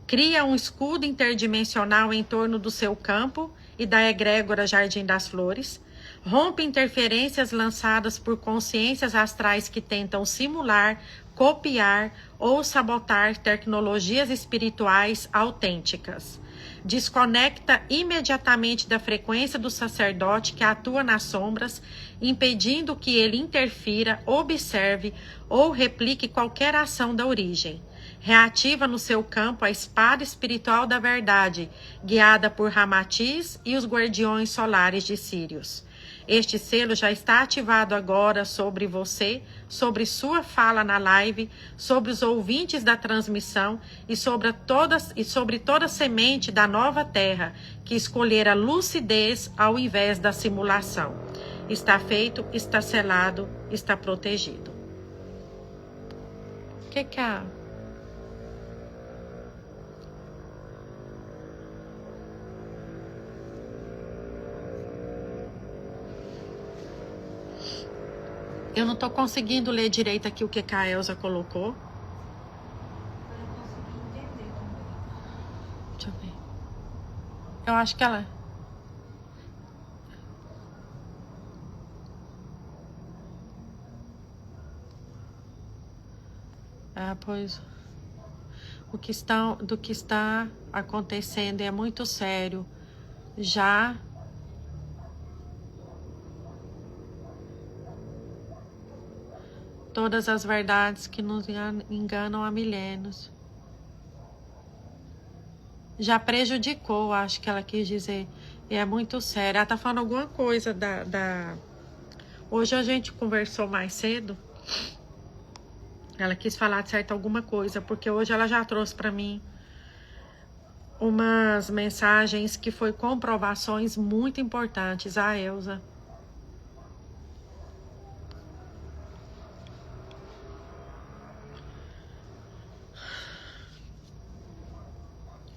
S1: cria um escudo interdimensional em torno do seu campo e da egrégora Jardim das Flores, rompe interferências lançadas por consciências astrais que tentam simular, copiar ou sabotar tecnologias espirituais autênticas. Desconecta imediatamente da frequência do sacerdote que atua nas sombras, impedindo que ele interfira, observe ou replique qualquer ação da origem. Reativa no seu campo a espada espiritual da verdade, guiada por Ramatiz e os guardiões solares de Sírios. Este selo já está ativado agora sobre você, sobre sua fala na live, sobre os ouvintes da transmissão e sobre toda semente da nova terra que escolher a lucidez ao invés da simulação. Está feito, está selado, está protegido. Que é? Eu não estou conseguindo ler direito aqui o que a Elza colocou.
S2: Eu não consegui entender também.
S1: Deixa eu ver. Eu acho que ela... pois... do que está acontecendo é muito sério. Já... Todas as verdades que nos enganam há milênios. Já prejudicou, acho que ela quis dizer. E é muito sério. Ela tá falando alguma coisa da... Hoje a gente conversou mais cedo. Ela quis falar de certa alguma coisa, porque hoje ela já trouxe para mim umas mensagens que foi comprovações muito importantes. A Elza.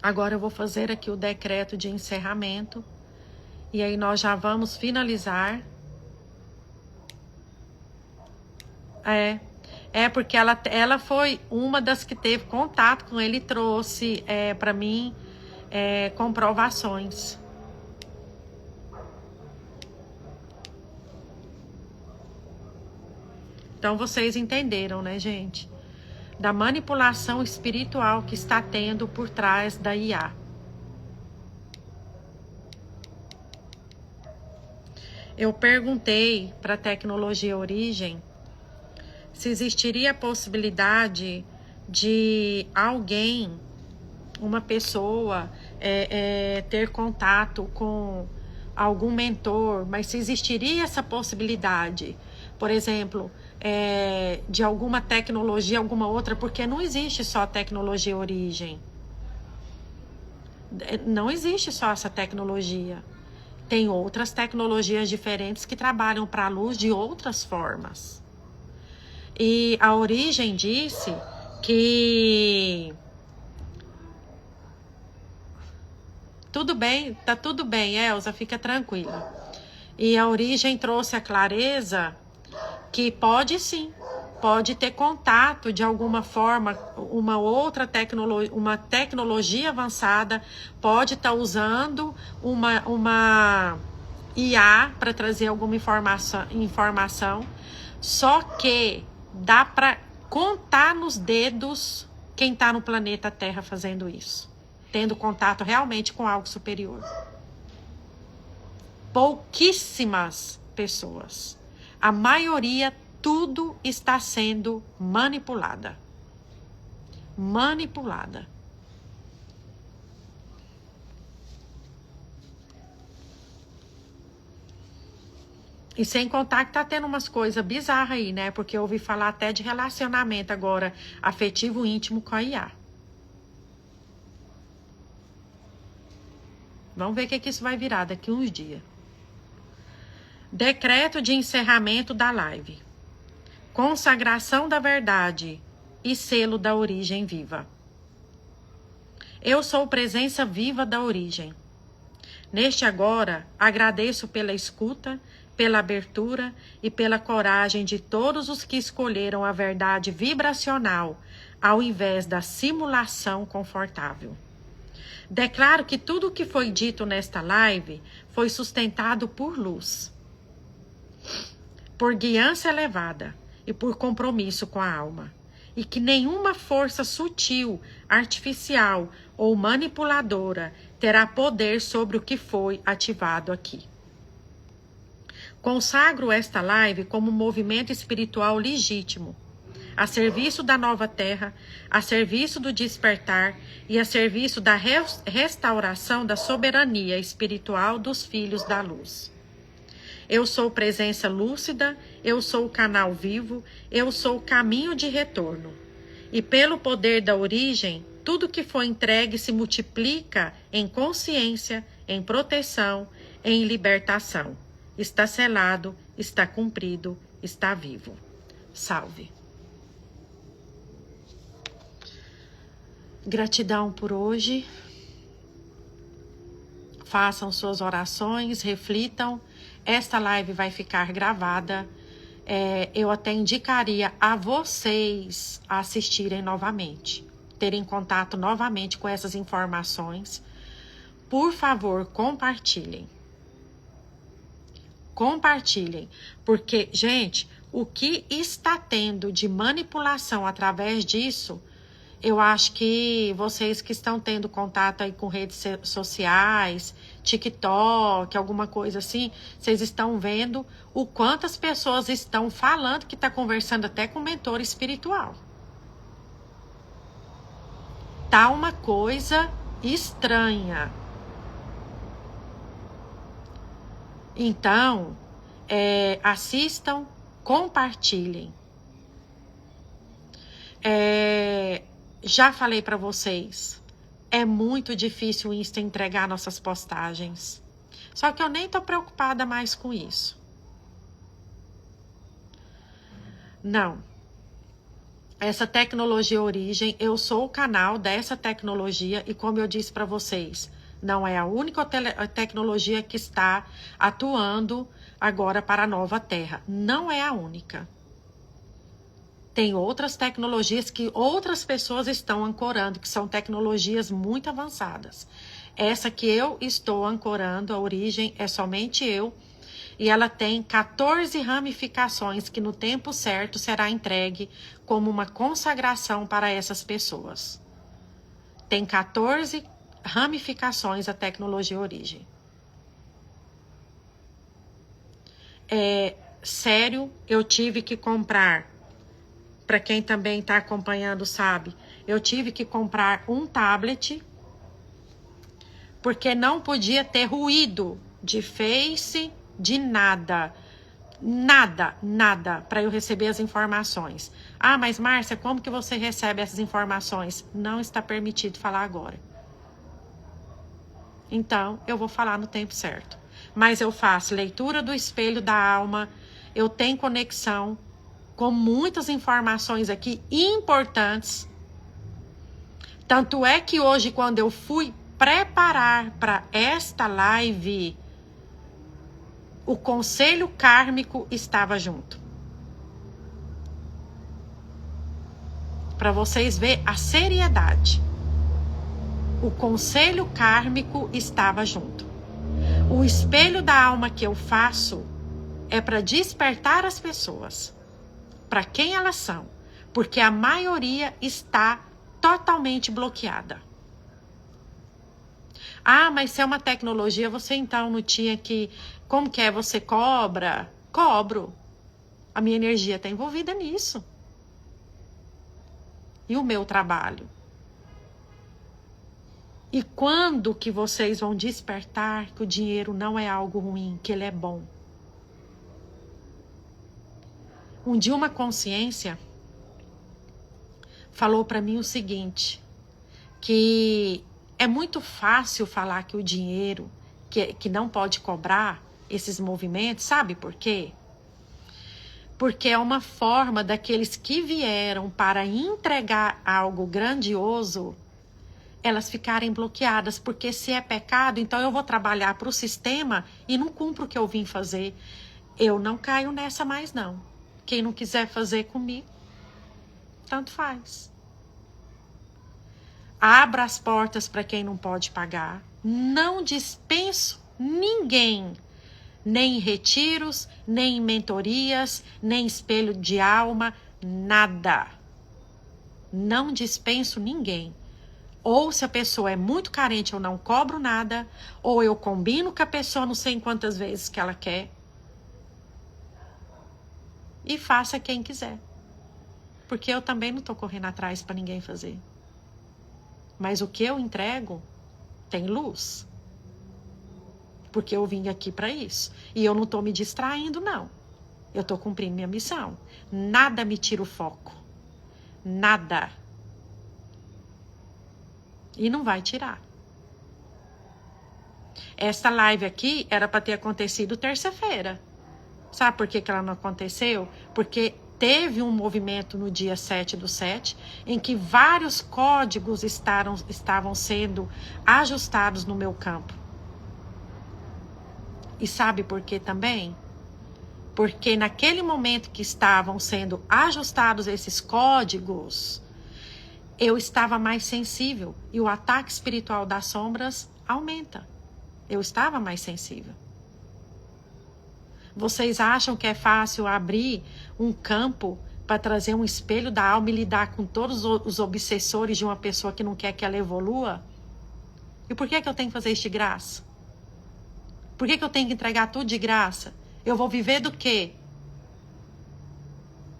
S1: Agora eu vou fazer aqui o decreto de encerramento. E aí nós já vamos finalizar. Porque ela foi uma das que teve contato com ele e trouxe para mim comprovações. Então vocês entenderam, né, gente? Da manipulação espiritual que está tendo por trás da IA. Eu perguntei para a tecnologia Origem se existiria a possibilidade de alguém, uma pessoa, ter contato com algum mentor, mas se existiria essa possibilidade, por exemplo... de alguma tecnologia, alguma outra, porque não existe só a tecnologia Origem. Não existe só essa tecnologia. Tem outras tecnologias diferentes que trabalham para a luz de outras formas. E a Origem disse que... Tudo bem, tá tudo bem, Elza, fica tranquila. E a Origem trouxe a clareza... que pode sim, pode ter contato de alguma forma, uma outra tecnologia, uma tecnologia avançada, pode estar usando uma IA para trazer alguma informação, só que dá para contar nos dedos quem está no planeta Terra fazendo isso, tendo contato realmente com algo superior. Pouquíssimas pessoas. A maioria, tudo está sendo manipulada. Manipulada. E sem contar que tá tendo umas coisas bizarras aí, né? Porque eu ouvi falar até de relacionamento agora afetivo íntimo com a IA. Vamos ver o que isso vai virar daqui uns dias. Decreto de encerramento da live. Consagração da verdade e selo da origem viva. Eu sou presença viva da origem. Neste agora, agradeço pela escuta, pela abertura e pela coragem de todos os que escolheram a verdade vibracional ao invés da simulação confortável. Declaro que tudo o que foi dito nesta live foi sustentado por luz, por guiança elevada e por compromisso com a alma, e que nenhuma força sutil, artificial ou manipuladora terá poder sobre o que foi ativado aqui. Consagro esta live como um movimento espiritual legítimo, a serviço da nova terra, a serviço do despertar e a serviço da restauração da soberania espiritual dos filhos da luz. Eu sou presença lúcida, eu sou o canal vivo, eu sou o caminho de retorno. E pelo poder da origem, tudo que foi entregue se multiplica em consciência, em proteção, em libertação. Está selado, está cumprido, está vivo. Salve. Gratidão por hoje. Façam suas orações, reflitam. Esta live vai ficar gravada. Eu até indicaria a vocês assistirem novamente, terem contato novamente com essas informações. Por favor, compartilhem. Compartilhem, porque, gente, o que está tendo de manipulação através disso, eu acho que vocês que estão tendo contato aí com redes sociais, TikTok, alguma coisa assim, vocês estão vendo o quanto as pessoas estão falando que está conversando até com mentor espiritual. Tá uma coisa estranha. Então, assistam, compartilhem. Já falei para vocês, é muito difícil o Insta entregar nossas postagens. Só que eu nem tô preocupada mais com isso. Não. Essa tecnologia origem, eu sou o canal dessa tecnologia e como eu disse para vocês, não é a única tecnologia que está atuando agora para a nova Terra. Não é a única. Tem outras tecnologias que outras pessoas estão ancorando, que são tecnologias muito avançadas. Essa que eu estou ancorando, a origem, é somente eu. E ela tem 14 ramificações que no tempo certo será entregue como uma consagração para essas pessoas. Tem 14 ramificações a tecnologia origem. Sério, eu tive que comprar, para quem também está acompanhando sabe, eu tive que comprar um tablet, porque não podia ter ruído de Face, de nada, para eu receber as informações. Ah, mas Márcia, como que você recebe essas informações? Não está permitido falar agora. Então, eu vou falar no tempo certo. Mas eu faço leitura do espelho da alma, eu tenho conexão com muitas informações aqui importantes. Tanto é que hoje, quando eu fui preparar para esta live, o conselho kármico estava junto. Para vocês verem a seriedade. O conselho kármico estava junto. O espelho da alma que eu faço é para despertar as pessoas. para quem elas são, porque a maioria está totalmente bloqueada. Ah, mas se é uma tecnologia, você então não tinha que... Como que é? Você cobra? Cobro. A minha energia está envolvida nisso. E o meu trabalho? E quando que vocês vão despertar que o dinheiro não é algo ruim, que ele é bom? Um dia uma consciência falou para mim o seguinte, que é muito fácil falar que o dinheiro, que não pode cobrar esses movimentos, sabe por quê? Porque é uma forma daqueles que vieram para entregar algo grandioso, elas ficarem bloqueadas, porque se é pecado, então eu vou trabalhar para o sistema e não cumpro o que eu vim fazer. Eu não caio nessa mais não. Quem não quiser fazer comigo, tanto faz. Abra as portas para quem não pode pagar. Não dispenso ninguém, nem em retiros, nem em mentorias, nem espelho de alma, nada. Não dispenso ninguém. Ou se a pessoa é muito carente, eu não cobro nada, ou eu combino com a pessoa não sei quantas vezes que ela quer. E faça quem quiser. Porque eu também não estou correndo atrás para ninguém fazer. Mas o que eu entrego tem luz. Porque eu vim aqui para isso. E eu não estou me distraindo, não. Eu estou cumprindo minha missão. Nada me tira o foco. Nada. E não vai tirar. Esta live aqui era para ter acontecido terça-feira. Sabe por que ela não aconteceu? Porque teve um movimento no dia 7/7, em que vários códigos estavam sendo ajustados no meu campo. E sabe por que também? Porque naquele momento que estavam sendo ajustados esses códigos, eu estava mais sensível e o ataque espiritual das sombras aumenta. Eu estava mais sensível. Vocês acham que é fácil abrir um campo para trazer um espelho da alma e lidar com todos os obsessores de uma pessoa que não quer que ela evolua? E por que eu tenho que fazer isso de graça? Por que eu tenho que entregar tudo de graça? Eu vou viver do quê?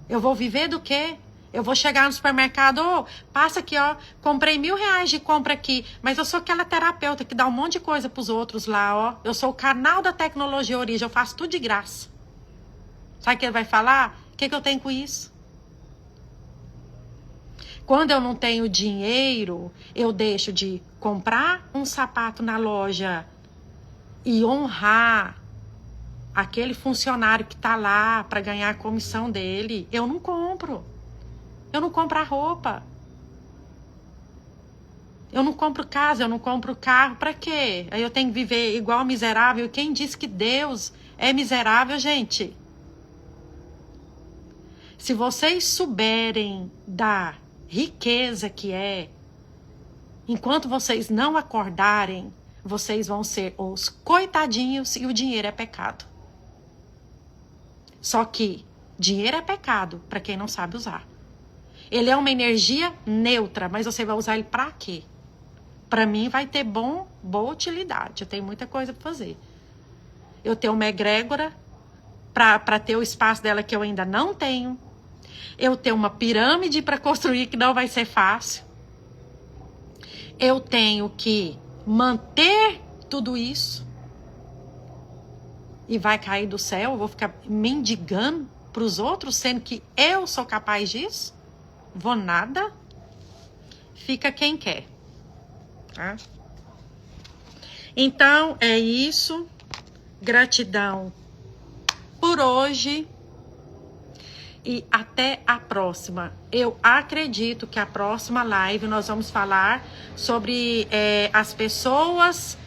S1: Eu vou viver do quê? Eu vou chegar no supermercado, passa aqui, ó, comprei R$1.000 de compra aqui, mas eu sou aquela terapeuta que dá um monte de coisa pros outros lá, ó. Eu sou o canal da tecnologia origem, eu faço tudo de graça. Sabe o que ele vai falar? O que eu tenho com isso? Quando eu não tenho dinheiro, eu deixo de comprar um sapato na loja e honrar aquele funcionário que tá lá para ganhar a comissão dele. Eu não compro. Eu não compro a roupa. Eu não compro casa, eu não compro carro. Pra quê? Aí eu tenho que viver igual miserável. Quem disse que Deus é miserável, gente? Se vocês souberem da riqueza que é, enquanto vocês não acordarem, vocês vão ser os coitadinhos e o dinheiro é pecado. Só que dinheiro é pecado para quem não sabe usar. Ele é uma energia neutra, mas você vai usar ele para quê? Para mim vai ter boa utilidade. Eu tenho muita coisa para fazer. Eu tenho uma egrégora para ter o espaço dela que eu ainda não tenho. Eu tenho uma pirâmide para construir que não vai ser fácil. Eu tenho que manter tudo isso. E vai cair do céu, eu vou ficar mendigando para os outros, sendo que eu sou capaz disso? Vou nada. Fica quem quer. Tá? Então, é isso. Gratidão por hoje. E até a próxima. Eu acredito que a próxima live nós vamos falar sobre as pessoas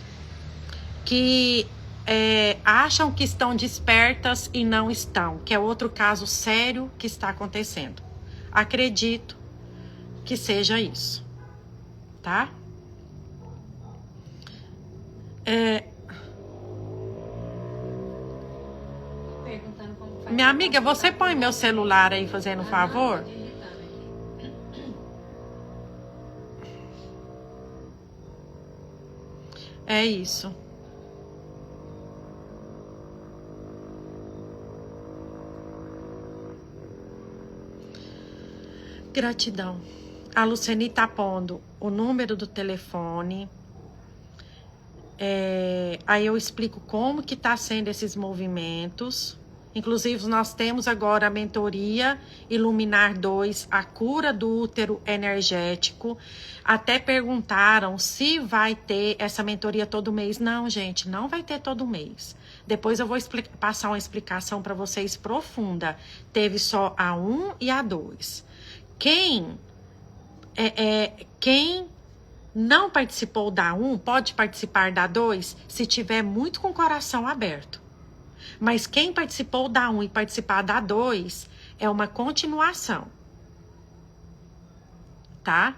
S1: que acham que estão despertas e não estão. Que é outro caso sério que está acontecendo. Acredito que seja isso. Tá?
S2: Perguntando como
S1: Minha amiga, você põe meu celular aí fazendo um favor?
S2: Tô digitando aqui.
S1: É isso. Gratidão. A Luciane tá pondo o número do telefone. Aí eu explico como que tá sendo esses movimentos. Inclusive, nós temos agora a mentoria Iluminar 2, a cura do útero energético. Até perguntaram se vai ter essa mentoria todo mês. Não, gente, não vai ter todo mês. Depois eu vou passar uma explicação para vocês profunda. Teve só a 1 e a 2. Quem não participou da 1 pode participar da 2 se tiver muito com o coração aberto. Mas quem participou da 1 e participar da 2 é uma continuação. Tá?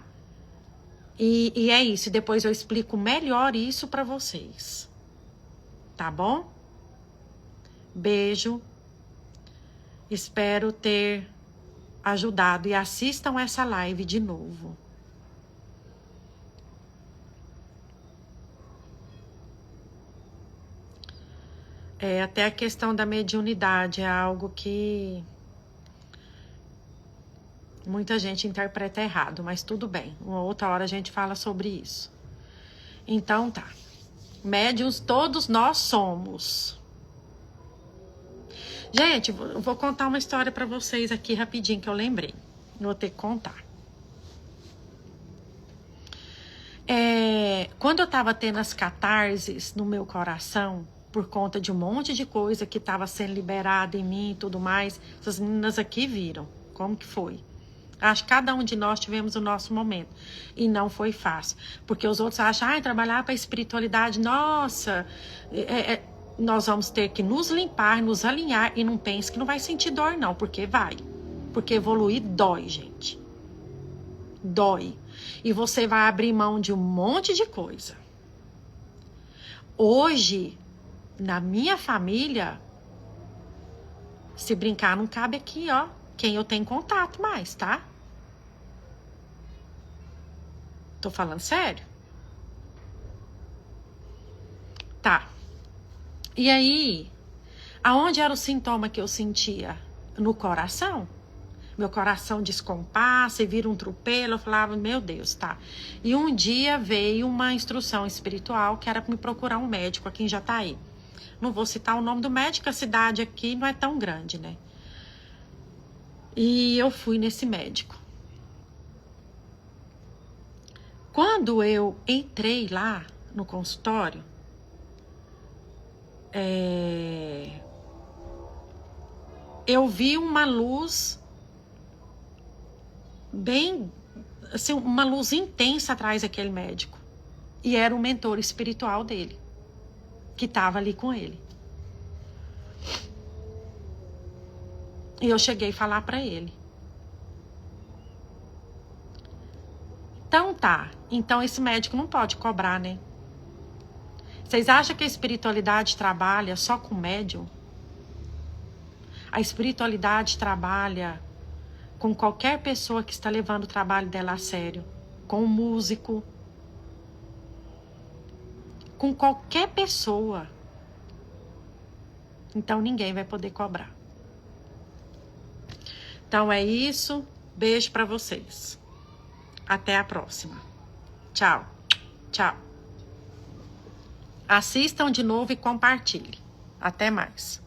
S1: E é isso. Depois eu explico melhor isso para vocês. Tá bom? Beijo. Espero ter ajudado. E assistam essa live de novo. Até a questão da mediunidade é algo que muita gente interpreta errado, mas tudo bem. Uma outra hora a gente fala sobre isso. Então tá. Médiuns todos nós somos. Gente, eu vou contar uma história pra vocês aqui rapidinho que eu lembrei. Vou ter que contar. Quando eu tava tendo as catarses no meu coração, por conta de um monte de coisa que estava sendo liberada em mim e tudo mais, essas meninas aqui viram como que foi. Acho que cada um de nós tivemos o nosso momento. E não foi fácil. Porque os outros acham, trabalhar para a espiritualidade, nossa, nós vamos ter que nos limpar, nos alinhar, e não pense que não vai sentir dor não, porque vai. Porque evoluir dói, gente. Dói. E você vai abrir mão de um monte de coisa. Hoje, na minha família, se brincar, não cabe aqui, ó, quem eu tenho contato mais, tá? Tô falando sério? Tá. E aí, aonde era o sintoma que eu sentia? No coração. Meu coração descompassa e vira um tropelo. Eu falava, meu Deus, tá. E um dia veio uma instrução espiritual que era para me procurar um médico aqui em Jataí. Não vou citar o nome do médico, a cidade aqui não é tão grande, né? E eu fui nesse médico. Quando eu entrei lá no consultório, eu vi uma luz bem, assim, uma luz intensa atrás daquele médico. E era o mentor espiritual dele, que estava ali com ele. E eu cheguei a falar para ele. Então tá, então esse médico não pode cobrar, né? Vocês acham que a espiritualidade trabalha só com médium? A espiritualidade trabalha com qualquer pessoa que está levando o trabalho dela a sério. Com um músico. Com qualquer pessoa. Então ninguém vai poder cobrar. Então é isso. Beijo para vocês. Até a próxima. Tchau. Tchau. Assistam de novo e compartilhem. Até mais.